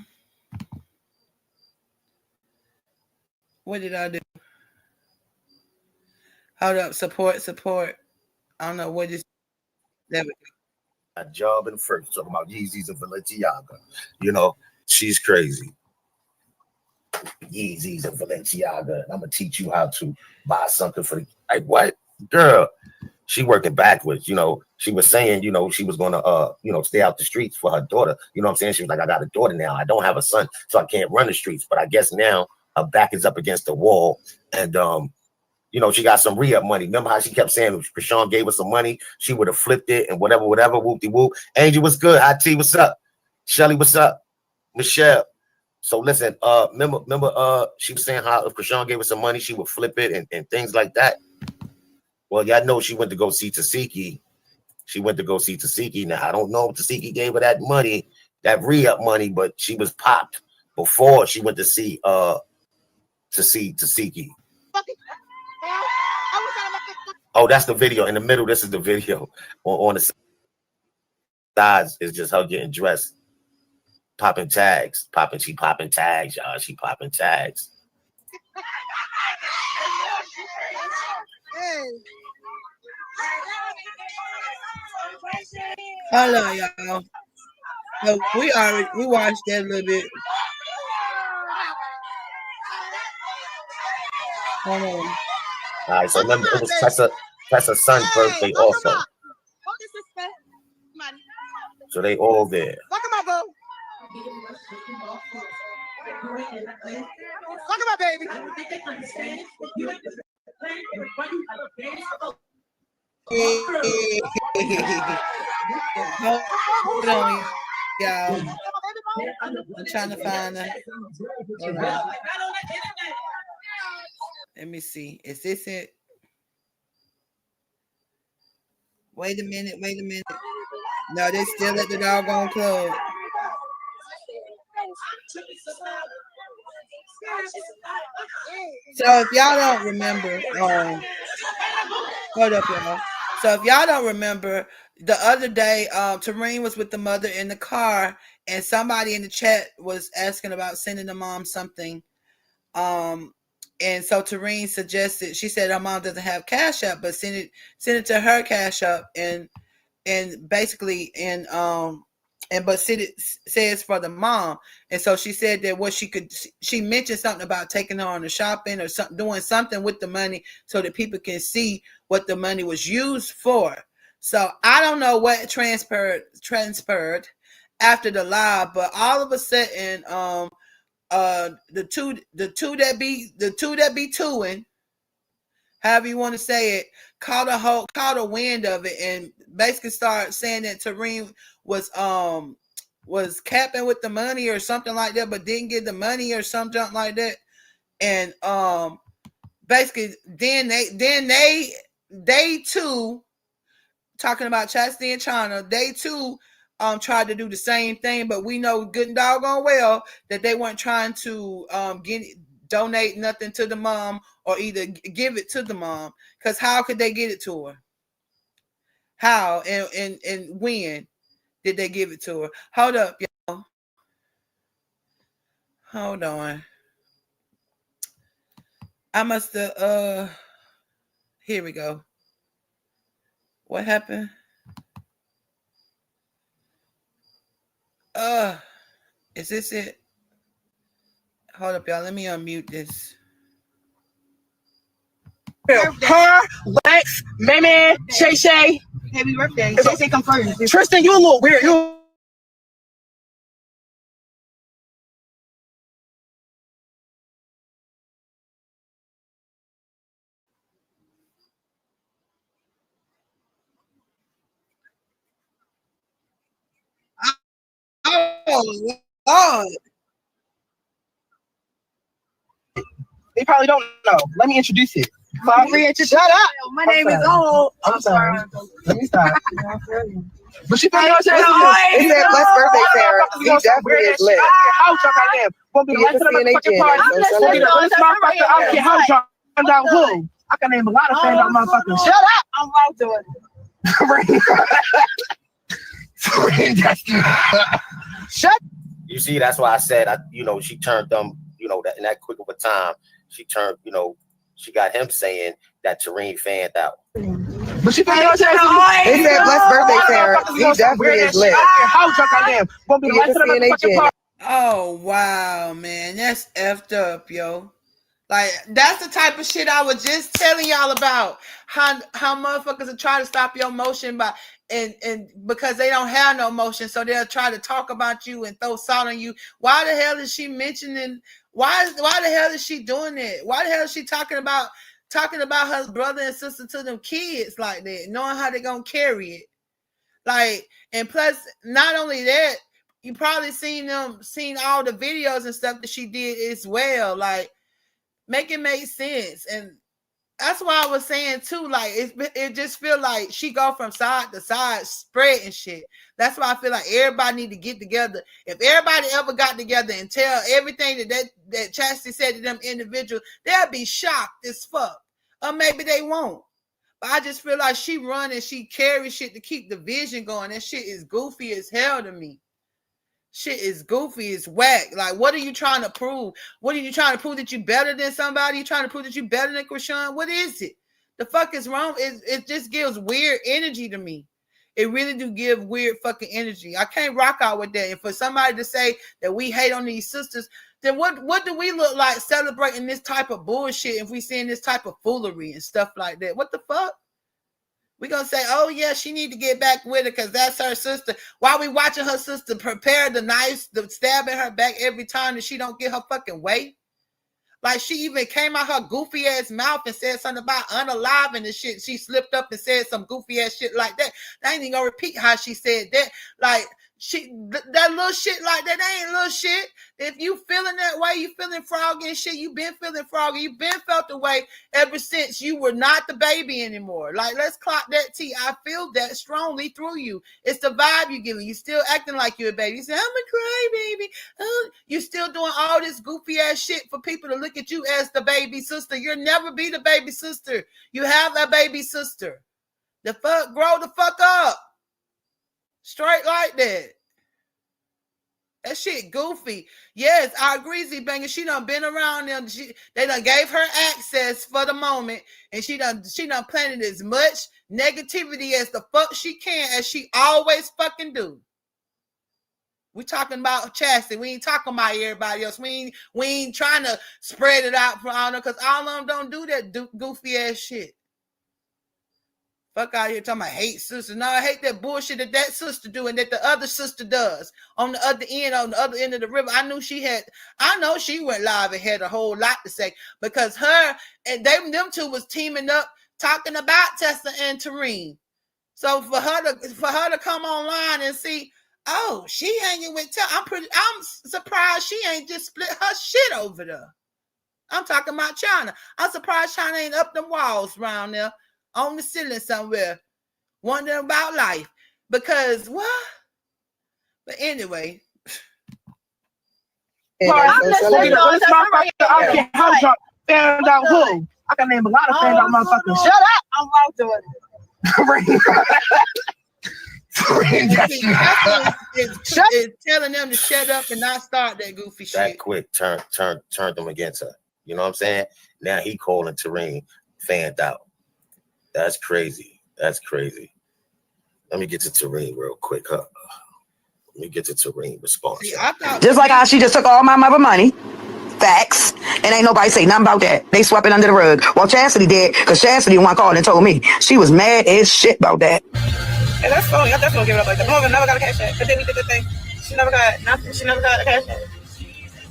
Speaker 5: What did I do? Hold up. Support. I don't know what is that.
Speaker 8: A job in first talking about Yeezys and Balenciaga. You know, she's crazy. Yeezys and Balenciaga. I'm gonna teach you how to buy something for the like what girl. She working backwards, you know. She was saying, you know, she was gonna stay out the streets for her daughter. You know what I'm saying? She was like, I got a daughter now. I don't have a son, so I can't run the streets. But I guess now her back is up against the wall, and you know, she got some re-up money. Remember how she kept saying if Chrisean gave her some money, she would have flipped it and whatever, whoop-de-whoop. Angel, what's good? IT, what's up? Shelly, what's up? Michelle. So listen, remember she was saying how if Chrisean gave her some money, she would flip it and things like that. Well, y'all know she went to go see Tesehki. She went to go see Tesehki. Now, I don't know if Tesehki gave her that money, that re-up money, but she was popped before she went to see Tesehki. Oh, that's the video. In the middle, this is the video. On the sides is just her getting dressed. Popping tags. She popping tags, y'all. She popping tags.
Speaker 5: Hello, y'all. So we watched that a little bit. Hold on.
Speaker 8: All right, so remember it was Tessa's son's birthday also. So they all there.
Speaker 9: Talk about baby.
Speaker 5: Hold on, y'all. I'm trying to find her. Let me see. Is this it? Wait a minute. No, they still at the doggone club. So if y'all don't remember, hold up, y'all. So if y'all don't remember, the other day, Terrine was with the mother in the car, and somebody in the chat was asking about sending the mom something. And so Terrine suggested, she said her mom doesn't have Cash App, but send it to her Cash App and basically but says for the mom. And so she said that she mentioned something about taking her on the shopping or something, doing something with the money so that people can see what the money was used for. So I don't know what transferred after the live, but all of a sudden, the two that be twoing however you want to say it, caught a wind of it and basically started saying that Terrine was capping with the money or something like that, but didn't get the money or something like that. And basically then they too, talking about Chassity and China, they too tried to do the same thing, but we know good and doggone well that they weren't trying to donate nothing to the mom or either give it to the mom, because how could they get it to her? How and when did they give it to her? Hold up, y'all. Hold on. I must have here we go. What happened? Is this it? Hold up, y'all. Let me unmute this.
Speaker 9: Her, Lex, Meme, Shay Shay. Happy birthday. Shay Shay confirmed. Tristan, you a little weird. You.
Speaker 5: Oh, Lord.
Speaker 9: They probably don't know. Let me introduce it. Shut up.
Speaker 10: My name is Old.
Speaker 9: I'm sorry. Let me stop. But she probably don't say it.
Speaker 10: said blessed birthday, Sarah. He definitely is lit.
Speaker 9: How drunk I am. Won't be the fucking party. I don't care how drunk I'm down who. I can name a lot of things on motherfucking. Shut up.
Speaker 10: I'm about to.
Speaker 9: Shut.
Speaker 8: You see, that's why I said, she turned them, that in that quick of a time, she turned, she got him saying that Terrine fanned out.
Speaker 9: But she don't say it.
Speaker 10: They said blessed birthday, Sarah. He definitely is lit.
Speaker 9: How drunk I am. Won't be the last of the fucking party.
Speaker 5: Oh wow, man, that's effed up, yo. Like that's the type of shit I was just telling y'all about. How motherfuckers are trying to stop your motion by and because they don't have no motion, so they'll try to talk about you and throw salt on you. Why the hell is she mentioning? Why the hell is she doing it? Why the hell is she talking about her brother and sister to them kids like that, knowing how they're gonna carry it? Like, and plus, not only that, you probably seen all the videos and stuff that she did as well. Like, make it make sense. And that's why I was saying too, like it just feel like she go from side to side spreading shit. That's why I feel like everybody need to get together. If everybody ever got together and tell everything that Chassity said to them individuals, they'll be shocked as fuck. Or maybe they won't. But I just feel like she run and she carries shit to keep the vision going. That shit is goofy as hell to me. Shit is goofy, it's whack. Like, what are you trying to prove? What are you trying to prove, that you better than somebody? You trying to prove that you better than Chrisean? What is it? The fuck is wrong? It just gives weird energy to me. It really do give weird fucking energy. I can't rock out with that. And for somebody to say that we hate on these sisters, then what do we look like celebrating this type of bullshit if we seeing this type of foolery and stuff like that? What the fuck? We're going to say, oh, yeah, she need to get back with her because that's her sister. While we watching her sister prepare the knives, the stab in her back every time that she don't get her fucking way. Like, she even came out her goofy ass mouth and said something about unaliving and shit. She slipped up and said some goofy ass shit like that. I ain't even going to repeat how she said that. Like, that little shit like that ain't little shit. If you feeling that way, you feeling froggy and shit, you been feeling froggy. You been felt the way ever since you were not the baby anymore. Like, let's clock that tea. I feel that strongly through you. It's the vibe you're giving. You still acting like you're a baby. You say, I'm a cry baby. You still doing all this goofy ass shit for people to look at you as the baby sister. You'll never be the baby sister. You have a baby sister. The fuck, grow the fuck up. Straight like that. That shit goofy. Yes, I agree, Z-Banger. She done been around them. They done gave her access for the moment. And she done planted as much negativity as the fuck she can, as she always fucking do. We talking about Chassity. We ain't talking about everybody else. We ain't trying to spread it out for all them, because all of them don't do that goofy ass shit. Fuck out here talking about hate sister. No, I hate that bullshit that sister do and that the other sister does on the other end of the river. I know she went live and had a whole lot to say because her and them two was teaming up talking about Tessa and Terrine. So for her to come online and see, oh, she hanging with I'm surprised she ain't just split her shit over there. I'm talking about China. I'm surprised China ain't up them walls around there on the ceiling somewhere, wondering about life. Because what? But anyway.
Speaker 9: Found out who? I can name a lot of fans out motherfuckers. Shut up! I'm out doing it.
Speaker 5: It's telling them to shut up and not start that goofy shit.
Speaker 8: That quick turn them against her. You know what I'm saying? Now he calling Terrine fanned out. That's crazy. That's crazy. Let me get to Terrine real quick. Let me get to Terrine response.
Speaker 10: See, just like how she just took all my mother money. Facts. And ain't nobody say nothing about that. They swept it under the rug. Well, Chassity did, because Chassity one called and told me. She was mad as shit about that.
Speaker 9: And that's funny. I'm definitely gonna give it up like that. Mother never got a cash app. But then we did the thing. She never got nothing. She never got a cash app.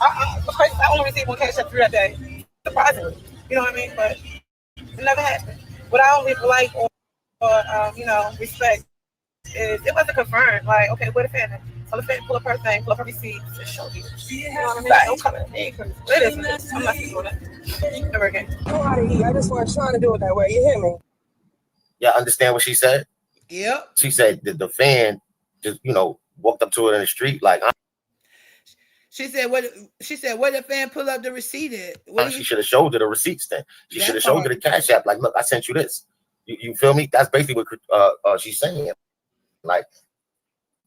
Speaker 9: I only received one cash app through that day. Surprisingly. You know what I mean? But it never happened. What I don't like or respect is it wasn't confirmed. Like, okay, where the fan at? So the fan pull up her thing, pull up her receipts, and show you. You know what I mean? Don't come at me because it is. I'm not doing that ever again.
Speaker 10: I just wasn't trying to do it that way. You hear me?
Speaker 8: Yeah, understand what she said?
Speaker 5: Yep.
Speaker 8: She said that the fan just, walked up to her in the street like,
Speaker 5: She said, "What the fan pull up the receipt at?"
Speaker 8: She should have showed her the receipts then. She should have showed her the cash app. Like, look, I sent you this. You feel me? That's basically what she's saying. Like,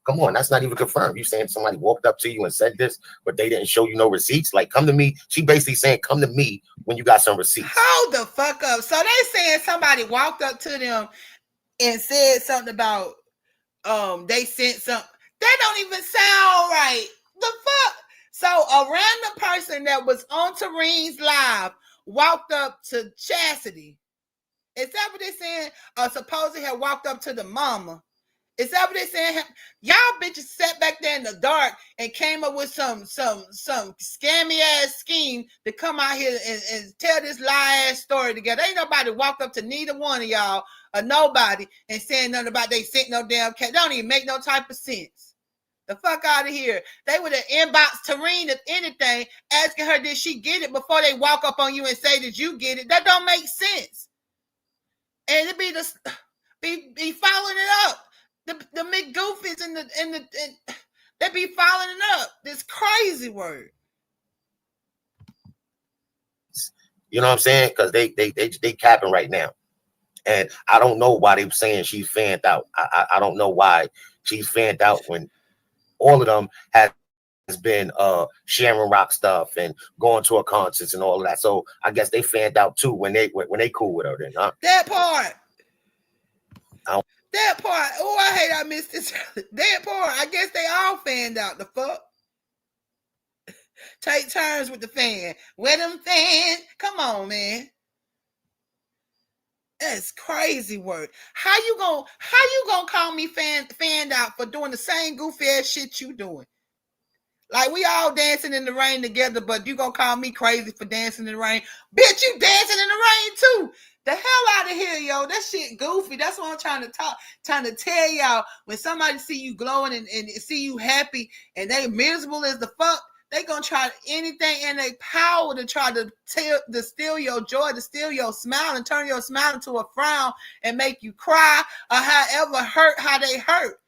Speaker 8: come on, that's not even confirmed. You saying somebody walked up to you and said this, but they didn't show you no receipts? Like, come to me. She basically saying, come to me when you got some receipts.
Speaker 5: Hold the fuck up. So they saying somebody walked up to them and said something about they sent something. That don't even sound right. The fuck? So a random person that was on Terrine's live walked up to Chassity. Is that what they're saying? Or supposedly had walked up to the mama. Is that what they're saying? Y'all bitches sat back there in the dark and came up with some scammy ass scheme to come out here and tell this lie ass story together. Ain't nobody walked up to neither one of y'all or nobody and saying nothing about they sent no damn cat. Don't even make no type of sense. The fuck out of here. They would have inboxed Terrine if anything, asking her did she get it before they walk up on you and say did you get it. That don't make sense. And it be following it up. The McGoofies and they be following it up. This crazy word.
Speaker 8: You know what I'm saying? Because they capping right now. And I don't know why they're saying she's fanned out. I don't know why she's fanned out when all of them has been sharing rock stuff and going to her concerts and all of that. So I guess they fanned out too when they cool with her then, huh?
Speaker 5: That part. That part. Oh, I hate I missed this. That part. I guess they all fanned out. The fuck? Take turns with the fan. Where them fans? Come on, man. That's crazy word. How you gonna call me fanned out for doing the same goofy ass shit you doing? Like we all dancing in the rain together, but you gonna call me crazy for dancing in the rain? Bitch, you dancing in the rain too. The hell out of here, yo. That shit goofy. That's what I'm trying to tell y'all. When somebody see you glowing and see you happy and they miserable as the fuck, they gonna try anything in their power to try to steal your joy, to steal your smile and turn your smile into a frown and make you cry or however hurt how they hurt.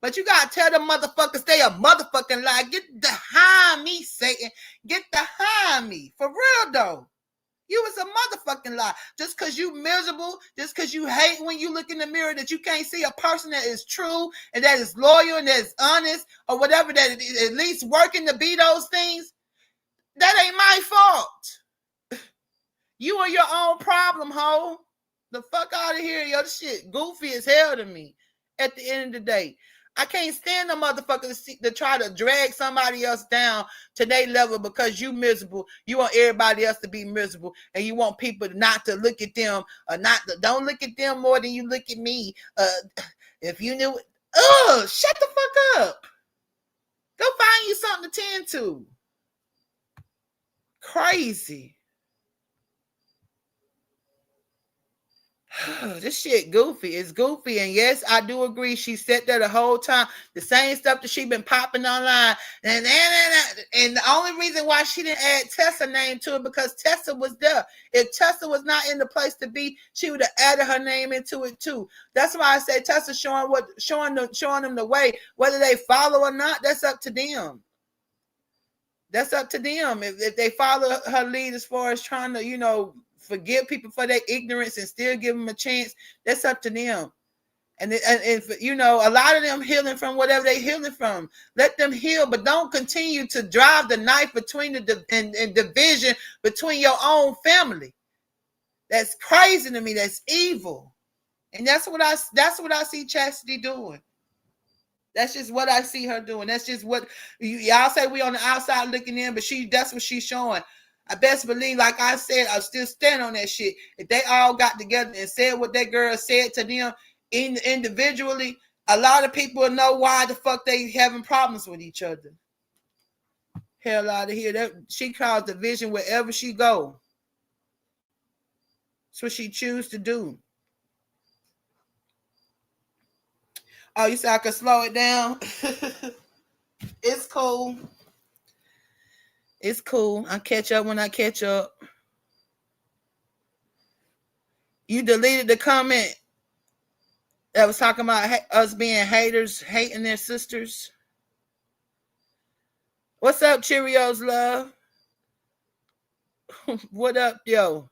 Speaker 5: But you gotta tell them motherfuckers they a motherfucking lie. Get behind me, Satan. Get behind me. For real though. You was a motherfucking lie. Just because you miserable, just because you hate when you look in the mirror that you can't see a person that is true and that is loyal and that is honest or whatever, that is at least working to be those things, that ain't my fault. You are your own problem, ho. The fuck out of here. Yo, this shit goofy as hell to me at the end of the day. I can't stand the motherfuckers to try to drag somebody else down to their level because you miserable. You want everybody else to be miserable, and you want people not to look at them or don't look at them more than you look at me. If you knew, shut the fuck up. Go find you something to tend to. Crazy. This shit goofy. It's goofy. And yes, I do agree. She sat there the whole time. The same stuff that she been popping online. And the only reason why she didn't add Tessa's name to it because Tessa was there. If Tessa was not in the place to be, she would have added her name into it too. That's why I say Tessa showing them the way. Whether they follow or not, that's up to them. That's up to them. If they follow her lead as far as trying to, forgive people for their ignorance and still give them a chance, that's up to them. And a lot of them healing from whatever they healing from. Let them heal, but don't continue to drive the knife between and division between your own family. That's crazy to me. That's evil. And that's what I see Chassity doing. That's just what I see her doing. That's just what y'all say we on the outside looking in, but that's what she's showing. I best believe, like I said, I still stand on that shit. If they all got together and said what that girl said to them individually, a lot of people will know why the fuck they having problems with each other. Hell out of here. She caused division wherever she go. That's what she choose to do. Oh, you said I could slow it down? It's cool. It's cool. I catch up when I catch up. You deleted the comment that was talking about us being haters, hating their sisters. What's up, Cheerios love? What up, yo?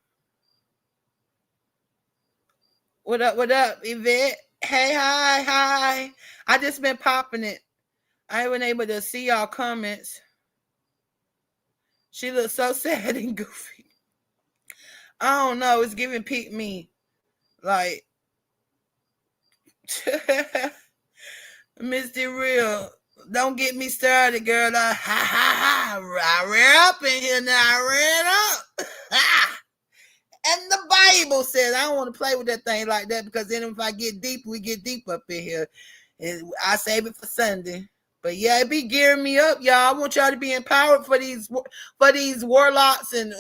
Speaker 5: What up, Yvette? Hey, hi. I just been popping it. I ain't been able to see y'all comments. She looks so sad and goofy. I don't know. It's giving peak me. Like, Misty Real. Don't get me started, girl. I ran up in here now. I ran up. And the Bible says I don't want to play with that thing like that because then if I get deep, we get deep up in here. And I save it for Sunday. But yeah, it be gearing me up, y'all. I want y'all to be empowered for these warlocks and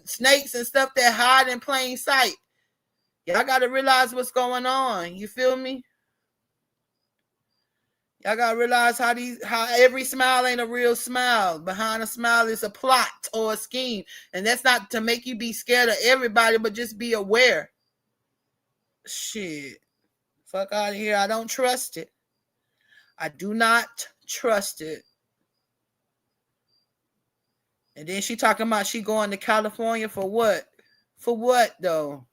Speaker 5: snakes and stuff that hide in plain sight. Y'all got to realize what's going on. You feel me? Y'all got to realize how every smile ain't a real smile. Behind a smile is a plot or a scheme. And that's not to make you be scared of everybody, but just be aware. Shit. Fuck out of here. I don't trust it. I do not trust it. And then she talking about she going to California for what? For what though?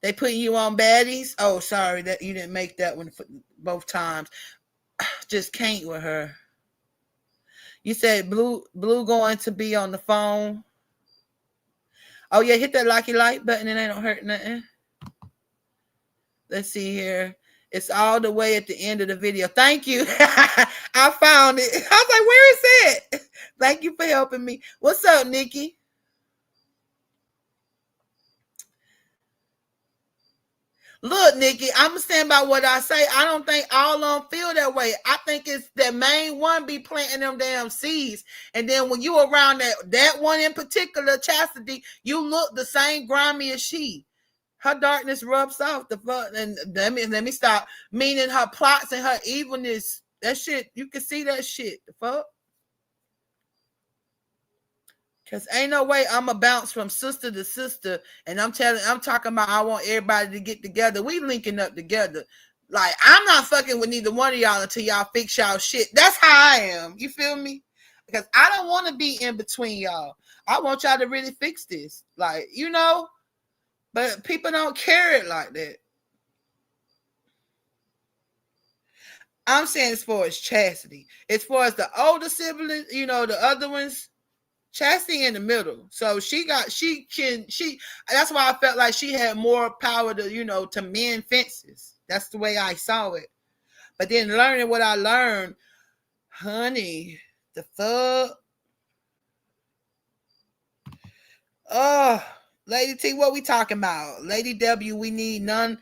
Speaker 5: They putting you on baddies? Oh, sorry that you didn't make that one both times. Just can't with her. You said Blue going to be on the phone. Oh yeah, hit that like button and it don't hurt nothing. Let's see here. It's all the way at the end of the video. Thank you. I found it. I was like, where is it? Thank you for helping me. What's up, Nikki? Look, Nikki, I'm going to stand by what I say. I don't think all of them feel that way. I think it's the main one be planting them damn seeds. And then when you around that one in particular, Chassity, you look the same grimy as she. Her darkness rubs off the fuck. And let me stop. Meaning her plots and her evilness. That shit, you can see that shit. The fuck? Because ain't no way I'm going to bounce from sister to sister. And I'm talking about I want everybody to get together. We linking up together. Like, I'm not fucking with neither one of y'all until y'all fix y'all shit. That's how I am. You feel me? Because I don't want to be in between y'all. I want y'all to really fix this. Like, you know? But people don't carry it like that. I'm saying as far as Chassity. As far as the older siblings, you know, the other ones, Chassity in the middle. So that's why I felt like she had more power to, you know, to mend fences. That's the way I saw it. But then learning what I learned, honey, the fuck. Oh, Lady T, what we talking about? Lady W, we need none.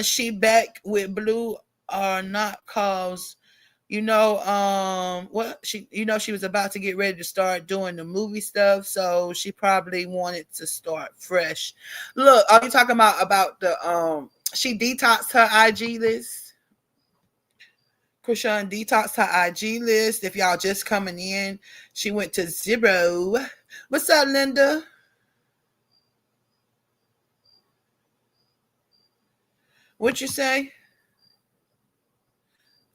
Speaker 5: She back with blue or not cause, what she, she was about to get ready to start doing the movie stuff, so she probably wanted to start fresh. Look, are you talking about the she detoxed her IG list? Chrisean detoxed her IG list. If y'all just coming in, she went to 0. What's up, Linda? What you say?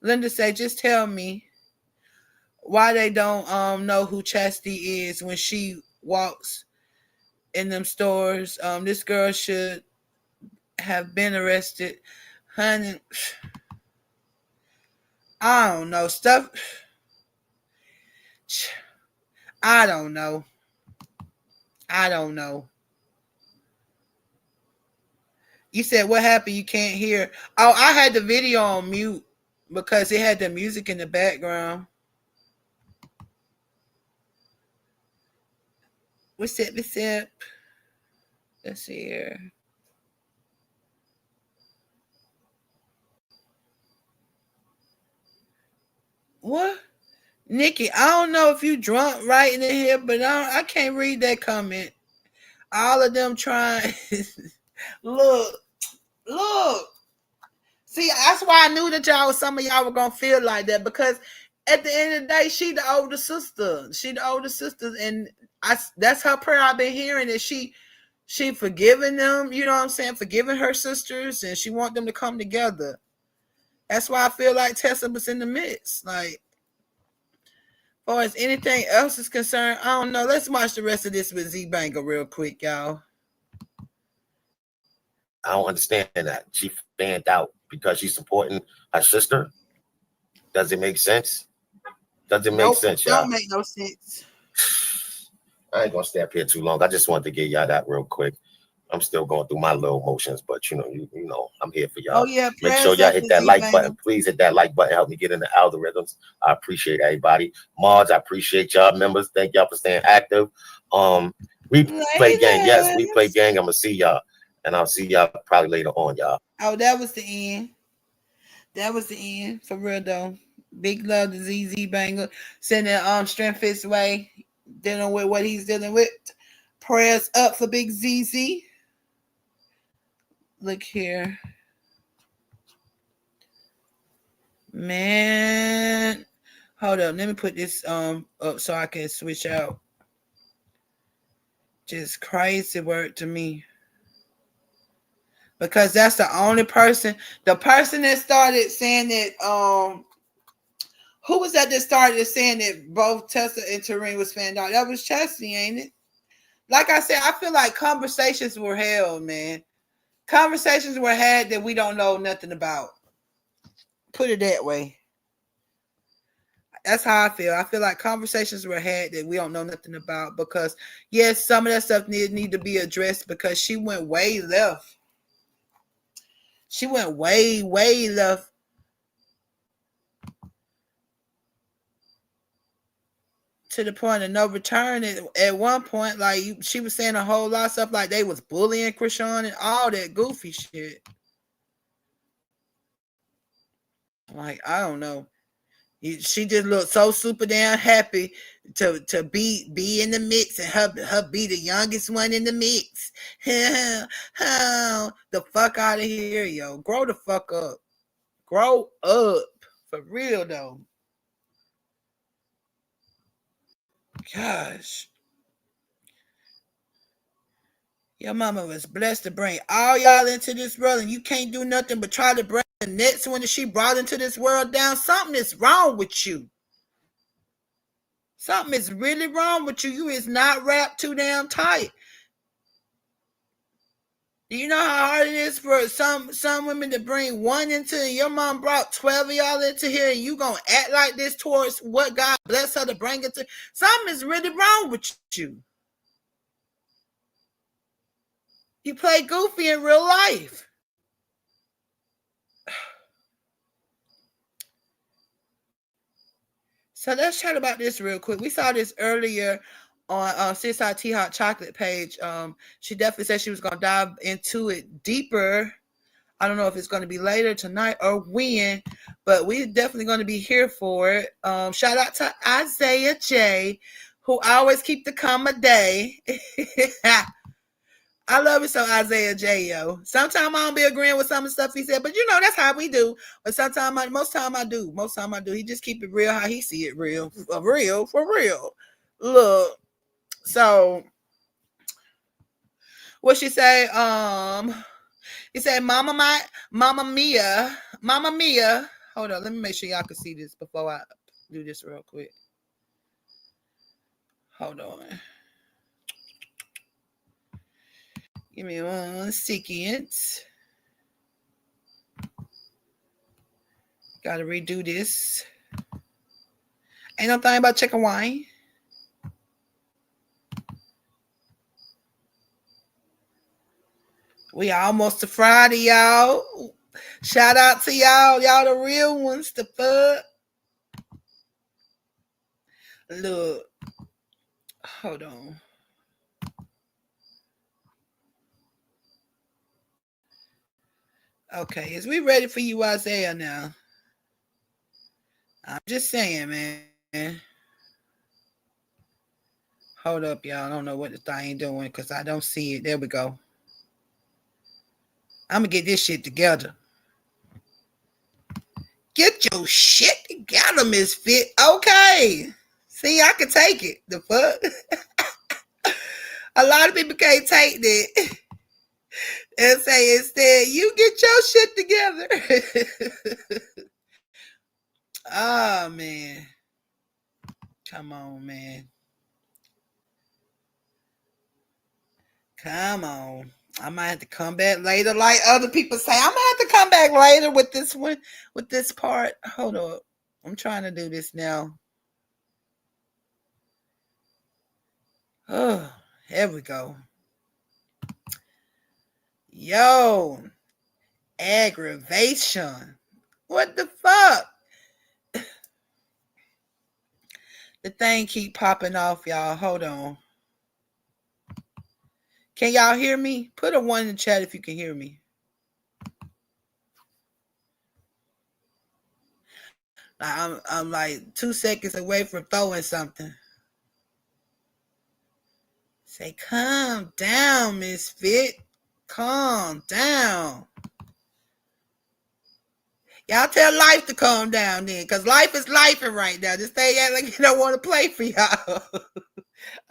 Speaker 5: Linda say, just tell me why they don't know who Chassity is when she walks in them stores. This girl should have been arrested. Honey, I don't know. Stuff. I don't know. You said what happened? You can't hear. Oh, I had the video on mute because it had the music in the background. What's up? Let's see here. What? Nikki, I don't know if you drunk writing in here, but I can't read that comment. All of them trying. Look. See, that's why I knew that some of y'all were going to feel like that, because at the end of the day, she the older sister. And that's her prayer I've been hearing, is she forgiving them, you know what I'm saying, forgiving her sisters, and she want them to come together. That's why I feel like Tessa was in the midst. Like, as far as anything else is concerned, I don't know. Let's watch the rest of this with Z Banger real quick, y'all.
Speaker 8: I don't understand that. She fanned out because she's supporting her sister. Does it make sense? Make sense, y'all?
Speaker 5: Don't make no sense.
Speaker 8: I ain't gonna stay up here too long. I just wanted to get y'all that real quick. I'm still going through my little emotions, but you know, I'm here for y'all.
Speaker 5: Oh yeah,
Speaker 8: make sure y'all hit that like button. Please hit that like button. Help me get in the algorithms. I appreciate everybody. Mods, I appreciate y'all. Members, thank y'all for staying active. We play gang. Yes, we play gang. I'm gonna see y'all, and I'll see y'all probably later on, y'all.
Speaker 5: Oh, that was the end. For real though. Big love to ZZ Banger. Sending strength his way, dealing with what he's dealing with. Prayers up for Big ZZ. Look here. Man. Hold up. Let me put this up so I can switch out. Just crazy word to me. Because that's the only person, the person that started saying that, who was that started saying that both Tessa and Terrine was found out? That was Chassity, ain't it? Like I said, I feel like conversations were held, man. Conversations were had that we don't know nothing about. Put it that way. That's how I feel. I feel like conversations were had that we don't know nothing about, because yes, some of that stuff need to be addressed, because she went way left. She went way left. To the point of no return. At one point, like she was saying a whole lot of stuff, like they was bullying Chrisean and all that goofy shit. Like, I don't know. She just looked so super damn happy to be in the mix, and her be the youngest one in the mix. The fuck out of here, yo. Grow the fuck up. Grow up. For real though. Gosh. Your mama was blessed to bring all y'all into this world, and you can't do nothing but try to bring the next one that she brought into this world down. Something is wrong with you. Something is really wrong with you. You is not wrapped too damn tight. Do you know how hard it is for some women to bring one into, and your mom brought 12 of y'all into here, and you gonna act like this towards what God bless her to bring it to? Something is really wrong with you. You play goofy in real life. So let's chat about this real quick. We saw this earlier on CSI Hot Chocolate page. She definitely said she was going to dive into it deeper. I don't know if it's going to be later tonight or when, but we're definitely going to be here for it. Shout out to Isaiah J, who always keep the comma day. I love it so, Isaiah J, yo. Sometimes I don't be agreeing with some of the stuff he said, but you know, that's how we do. But sometimes, most time I do. He just keep it real how he see it real. For real. Look. So, what she say? He said, Mama Mia. Hold on, let me make sure y'all can see this before I do this real quick. Hold on. Give me 1 second. Gotta redo this. Ain't no thing about chicken wine. We almost to Friday, y'all. Shout out to y'all. Y'all the real ones. The fuck. Look. Hold on. Okay, is we ready for you, Isaiah, now? I'm just saying, man. Hold up, y'all. I don't know what the thing doing because I don't see it. There we go. I'm going to get this shit together. Get your shit together, MiZFiT. Okay. See, I can take it. The fuck? A lot of people can't take that. And say instead, you get your shit together. Oh, man. Come on, man. Come on. I might have to come back later, like other people say. I'm going to have to come back later with this one, with this part. Hold up. I'm trying to do this now. Oh, here we go. Yo, aggravation. What the fuck? The thing keep popping off, y'all. Hold on. Can y'all hear me? Put a 1 in the chat if you can hear me. I'm like 2 seconds away from throwing something. Say, calm down, MiZFiT. Calm down. Y'all tell life to calm down then, because life is lifing right now. This thing act like you don't want to play for y'all.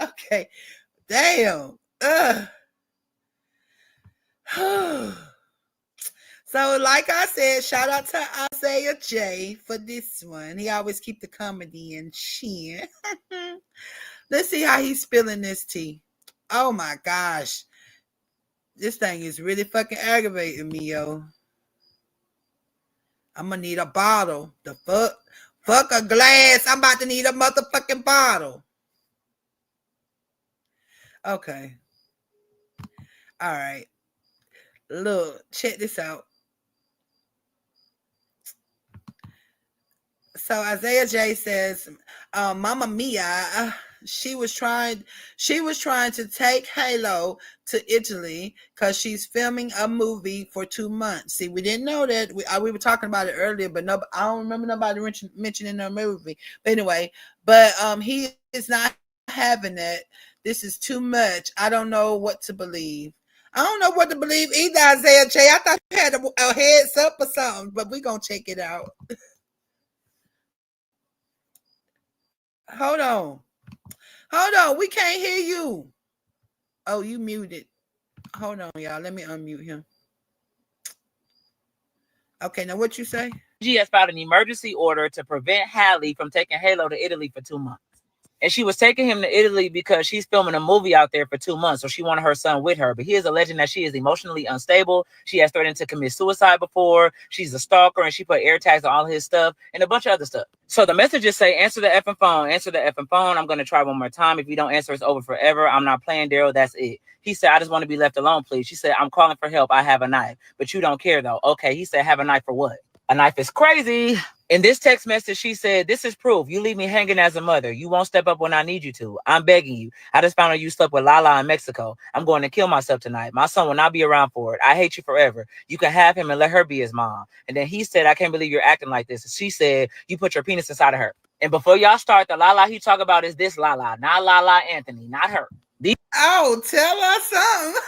Speaker 5: Okay. Damn. So, like I said, shout out to Isaiah J for this one. He always keep the comedy and shit. Let's see how he's spilling this tea. Oh my gosh. This thing is really fucking aggravating me, yo. I'm gonna need a bottle. The fuck? Fuck a glass. I'm about to need a motherfucking bottle. Okay. All right. Look, check this out. So Isaiah J says, Mama Mia, she was trying to take Halo to Italy because she's filming a movie for 2 months. See, we didn't know that. We were talking about it earlier, but no, I don't remember nobody mentioning the movie. But anyway, he is not having that. This is too much. I don't know what to believe. I don't know what to believe either, Isaiah J. I thought you had a heads up or something, but we're going to check it out. Hold on. We can't hear you. Oh, you muted. Hold on, y'all. Let me unmute him. Okay, now what you say?
Speaker 11: She has filed an emergency order to prevent Hallie from taking Halo to Italy for 2 months. And she was taking him to Italy because she's filming a movie out there for 2 months. So she wanted her son with her. But he is alleging that she is emotionally unstable. She has threatened to commit suicide before. She's a stalker and she put air tags on all his stuff and a bunch of other stuff. So the messages say, answer the effing phone. Answer the effing phone. I'm going to try one more time. If you don't answer, it's over forever. I'm not playing, Daryl. That's it. He said, I just want to be left alone, please. She said, I'm calling for help. I have a knife. But you don't care, though. Okay. He said, have a knife for what? A knife is crazy. In this text message, she said, "This is proof. You leave me hanging as a mother. You won't step up when I need you to. I'm begging you. I just found out you slept with Lala in Mexico. I'm going to kill myself tonight. My son will not be around for it. I hate you forever. You can have him and let her be his mom." And then he said, "I can't believe you're acting like this." And she said, "You put your penis inside of her." And before y'all start, the Lala he talk about is this Lala, not Lala Anthony, not her.
Speaker 5: Oh, tell us something.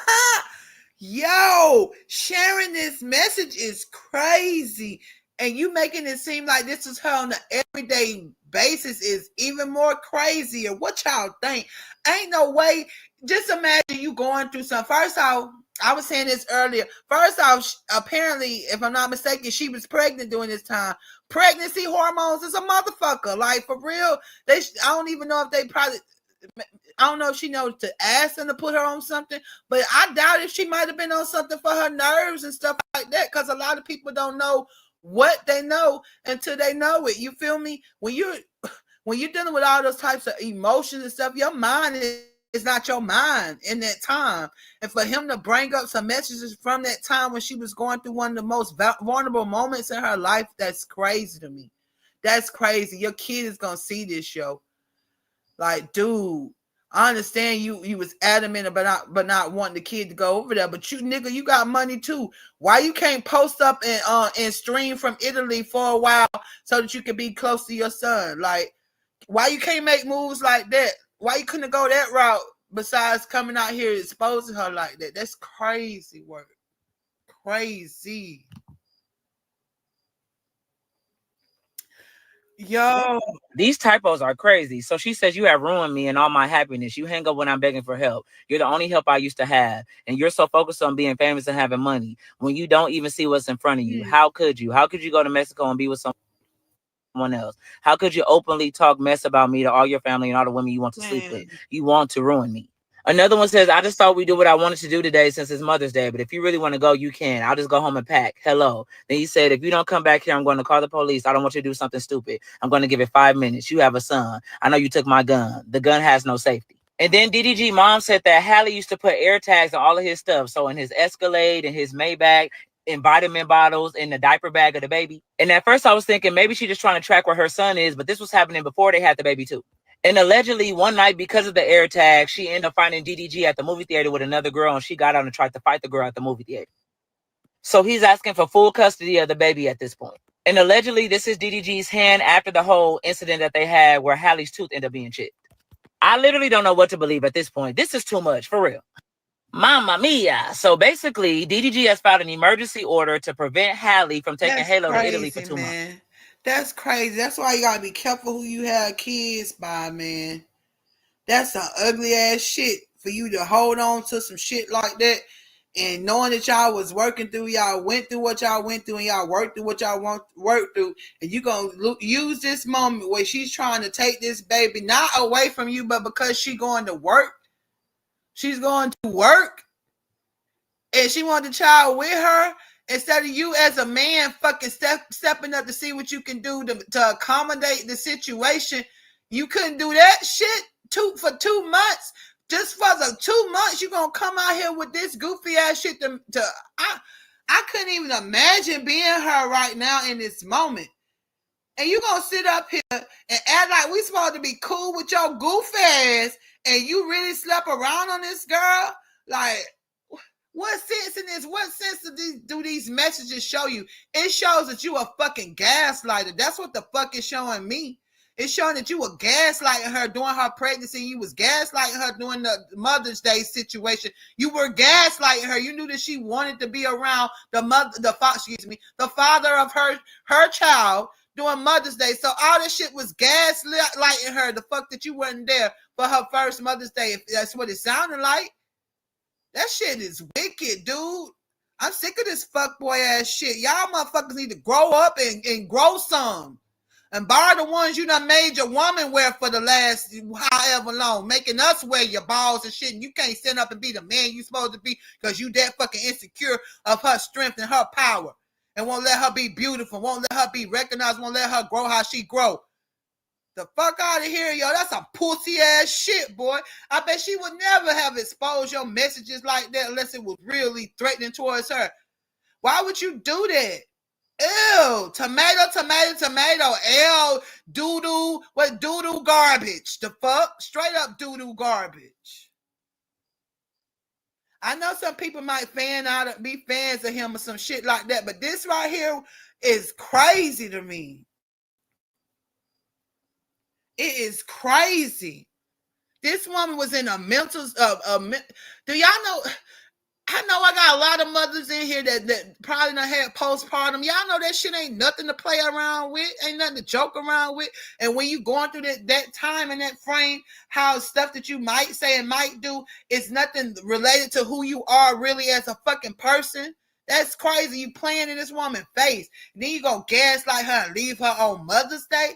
Speaker 5: Yo, sharing this message is crazy. And you making it seem like this is her on an everyday basis is even more crazier. What y'all think? Ain't no way. Just imagine you going through something. First off, I was saying this earlier. First off, apparently, if I'm not mistaken, she was pregnant during this time. Pregnancy hormones is a motherfucker. Like, for real. I don't even know if they probably... I don't know if she knows to ask them to put her on something, but I doubt if she might have been on something for her nerves and stuff like that, because a lot of people don't know what they know until they know it. You feel me? When you're dealing with all those types of emotions and stuff, your mind is not your mind in that time. And for him to bring up some messages from that time when she was going through one of the most vulnerable moments in her life, that's crazy to me. That's crazy. Your kid is gonna see this show. Like, dude, I understand you was adamant about not wanting the kid to go over there, but you nigga, you got money too. Why you can't post up and stream from Italy for a while so that you can be close to your son? Like, why you can't make moves like that? Why you couldn't go that route besides coming out here exposing her like that? That's crazy work. Crazy. Yo,
Speaker 11: these typos are crazy. So she says, "You have ruined me and all my happiness. You hang up when I'm begging for help. You're the only help I used to have. And you're so focused on being famous and having money when you don't even see what's in front of you. How could you? How could you go to Mexico and be with someone else? How could you openly talk mess about me to all your family and all the women you want to sleep with? You want to ruin me." Another one says, "I just thought we'd do what I wanted to do today since it's Mother's Day. But if you really want to go, you can. I'll just go home and pack. Hello." Then he said, "If you don't come back here, I'm going to call the police. I don't want you to do something stupid. I'm going to give it 5 minutes. You have a son. I know you took my gun. The gun has no safety." And then DDG mom said that Halle used to put air tags on all of his stuff. So in his Escalade, in his Maybach, in vitamin bottles, in the diaper bag of the baby. And at first I was thinking maybe she's just trying to track where her son is, but this was happening before they had the baby too. And allegedly one night, because of the air tag, she ended up finding DDG at the movie theater with another girl, and she got out and tried to fight the girl at the movie theater. So he's asking for full custody of the baby at this point. And allegedly this is DDG's hand after the whole incident that they had where Halle's tooth ended up being chipped. I literally don't know what to believe at this point. This is too much, for real. Mamma mia. So basically, DDG has filed an emergency order to prevent Halle from taking Halo to Italy for 2 months.
Speaker 5: That's crazy. That's why you gotta be careful who you have kids by, man. That's some ugly ass shit for you to hold on to some shit like that, and knowing that y'all was working through, y'all went through what y'all went through, and y'all worked through what y'all want work through, and you gonna use this moment where she's trying to take this baby not away from you, but because she's going to work, and she want the child with her. Instead of you as a man fucking stepping up to see what you can do to accommodate the situation, you couldn't do that shit for 2 months. Just for the 2 months, you gonna come out here with this goofy ass shit I couldn't even imagine being her right now in this moment. And you gonna sit up here and act like we supposed to be cool with your goof ass, and you really slept around on this girl? Like, what sense in this? What sense do these messages show you? It shows that you a fucking gaslighter. That's what the fuck is showing me. It's showing that you were gaslighting her during her pregnancy. You was gaslighting her during the Mother's Day situation. You were gaslighting her. You knew that she wanted to be around the father of her child during Mother's Day. So all this shit was gaslighting her. The fuck that you wasn't there for her first Mother's Day. If that's what it sounded like. That shit is wicked, dude. I'm sick of this fuckboy ass shit. Y'all motherfuckers need to grow up and grow some. And borrow the ones you done made your woman wear for the last however long, making us wear your balls and shit. And you can't stand up and be the man you supposed to be because you that fucking insecure of her strength and her power. And won't let her be beautiful, won't let her be recognized, won't let her grow how she grow. The fuck out of here, yo. That's some pussy ass shit, boy. I bet she would never have exposed your messages like that unless it was really threatening towards her. Why would you do that? Ew, tomato. Ew, doo-doo. What doo-doo garbage? The fuck? Straight up doo-doo garbage. I know some people might be fans of him or some shit like that, but this right here is crazy to me. It is crazy. This woman was in a mental. Do y'all know? I know I got a lot of mothers in here that probably done had postpartum. Y'all know that shit ain't nothing to play around with, ain't nothing to joke around with. And when you going through that time and that frame, how stuff that you might say and might do is nothing related to who you are really as a fucking person. That's crazy. You playing in this woman's face. And then you go gaslight her and leave her on Mother's Day.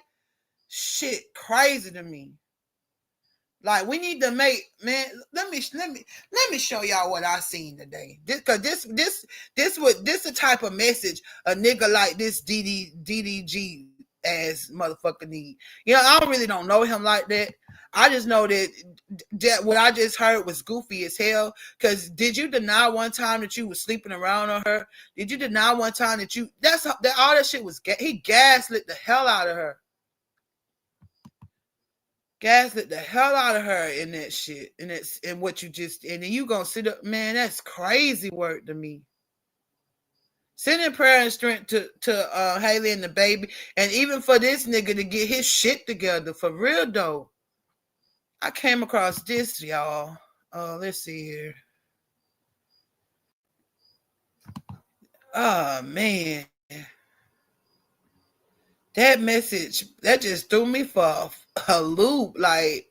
Speaker 5: Shit, crazy to me. Like, we need to make, man, let me show y'all what I seen today. This the type of message a nigga like this DDG ass motherfucker need. You know, I really don't know him like that. I just know that what I just heard was goofy as hell. Because did you deny one time that you was sleeping around on her? Did you deny one time that all that shit was, he gaslit the hell out of her. Gaslit the hell out of her in that shit, and what you just, and then you gonna sit up, man. That's crazy work to me. Sending prayer and strength to Hie and the baby, and even for this nigga to get his shit together for real though. I came across this, y'all. Let's see here. Oh man, that message that just threw me for a loop, like,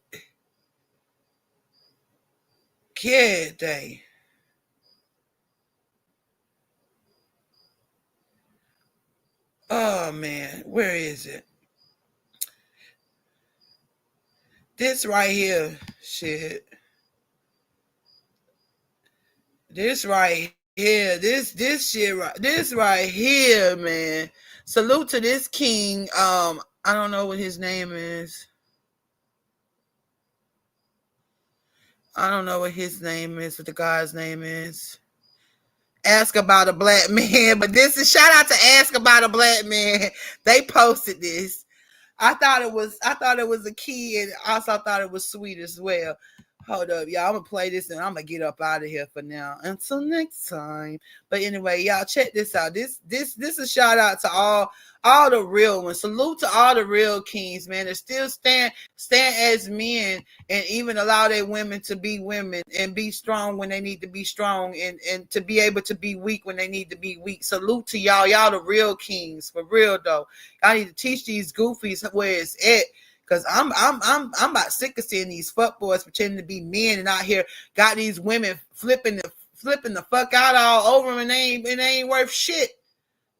Speaker 5: yeah, day. Oh man, where is it? This right here, shit. This right here, this shit right, this right here, man. Salute to this king. I don't know what his name is. I don't know what his name is, what the guy's name is. Ask About a Black Man, but this is shout out to Ask About a Black Man. They posted this. I thought it was a key, and also thought it was sweet as well. Hold up, y'all. I'm gonna play this and I'm gonna get up out of here for now. Until next time. But anyway, y'all check this out. This a shout out to all the real ones. Salute to all the real kings, man. That still stand as men and even allow their women to be women and be strong when they need to be strong and to be able to be weak when they need to be weak. Salute to y'all. Y'all the real kings, for real though. I need to teach these goofies where it's at. Cause I'm about sick of seeing these fuckboys pretending to be men and out here got these women flipping the fuck out all over them and they ain't worth shit.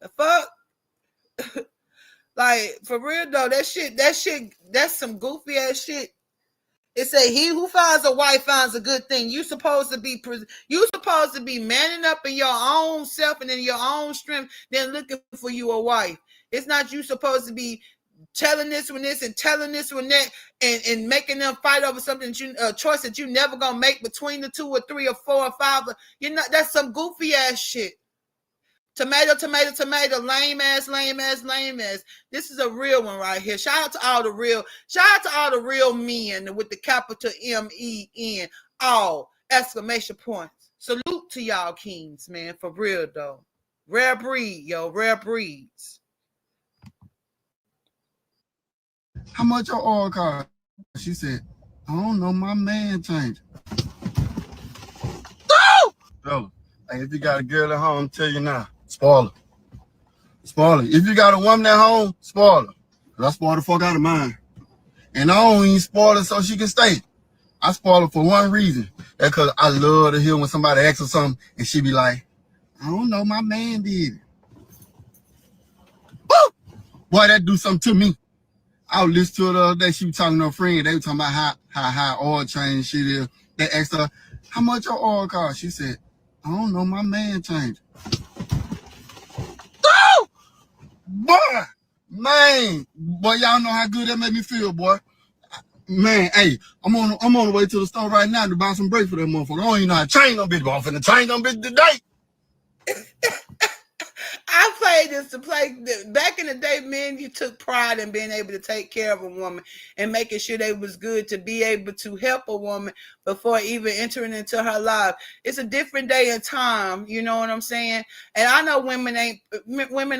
Speaker 5: The fuck? Like, for real though, that's some goofy ass shit. It say he who finds a wife finds a good thing. You supposed to be manning up in your own self and in your own strength, then looking for you a wife. It's not you supposed to be telling this one this and telling this one that and making them fight over something that a choice that you never gonna make between the 2 or 3 or 4 or 5. That's some goofy ass shit. Tomato, lame ass. This is a real one right here. Shout out to all the real men with the capital MEN, all exclamation points. Salute to y'all kings, man, for real though. Rare breed, yo, rare breeds.
Speaker 12: How much your oil cost? She said, I don't know, my man changed. Fella, hey, if you got a girl at home, I'm telling you now, spoil her. Spoil her. If you got a woman at home, spoil her. Cause I spoil the fuck out of mine. And I don't even spoil her so she can stay. I spoil her for one reason. That's because I love to hear when somebody asks her something and she be like, I don't know, my man did it. Woo! Boy, that do something to me. I was listening to her the other day. She was talking to her friend. They were talking about how high oil change shit is. They asked her, how much your oil cost? She said, I don't know, my man changed. Oh! Boy, man. Boy, y'all know how good that made me feel, boy. Man, hey, I'm on the way to the store right now to buy some brakes for that motherfucker. I don't even know how to change them bitch, but I'm finna change them bitch today.
Speaker 5: I ladies to play. Back in the day, men, you took pride in being able to take care of a woman and making sure they was good to be able to help a woman before even entering into her life. It's a different day and time, you know what I'm saying? And I know women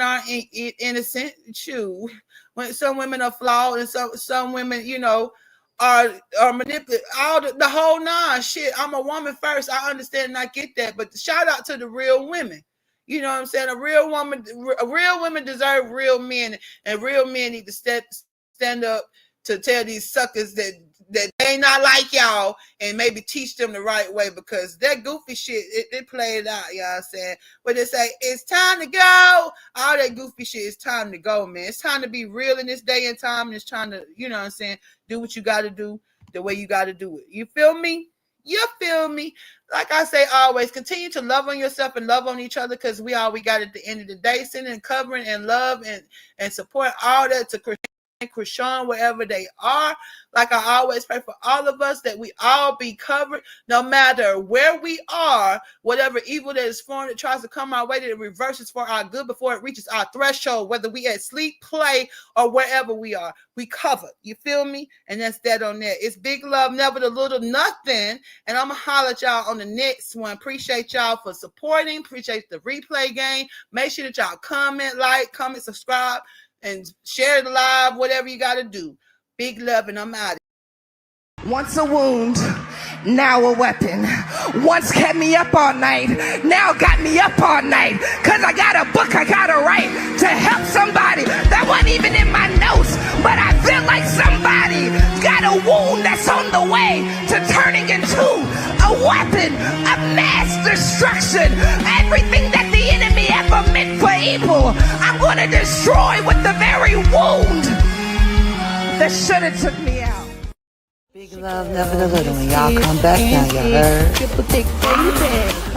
Speaker 5: aren't innocent. Shoot, when some women are flawed and some women, you know, are manipulated. All the whole nine. Shit, I'm a woman first. I understand and I get that, but shout out to the real women. You know what I'm saying? Real women deserve real men, and real men need to stand up to tell these suckers that they ain't not like y'all, and maybe teach them the right way, because that goofy shit, it played out, you know what I'm saying? But they say, it's time to go. All that goofy shit, it's time to go, man. It's time to be real in this day and time, and it's trying to, you know what I'm saying, do what you got to do the way you got to do it. You feel me? You feel me? Like I say always, continue to love on yourself and love on each other, because we all we got at the end of the day. Sending covering and love and support, all that to Chrisean, wherever they are. Like I always pray for all of us, that we all be covered, no matter where we are. Whatever evil that is formed that tries to come our way, that it reverses for our good before it reaches our threshold, whether we at sleep, play, or wherever we are. We covered. You feel me? And that's that on that. It's big love, never the little nothing. And I'm gonna holler at y'all on the next one. Appreciate y'all for supporting. Appreciate the replay game. Make sure that y'all comment, subscribe, and share the live, whatever you got to do. Big love, and I'm out.
Speaker 13: Once a wound, now a weapon. Once kept me up all night, now got me up all night. Cause I got a book I gotta write to help somebody that wasn't even in my notes. But I feel like somebody got a wound that's on the way to turning into a weapon of mass destruction. Everything that the enemy ever meant for evil, I'm gonna destroy with the very wound that should have took me out.
Speaker 2: Big love, never the little. When y'all come back now, y'all heard? TripleTHiCKBABBEY.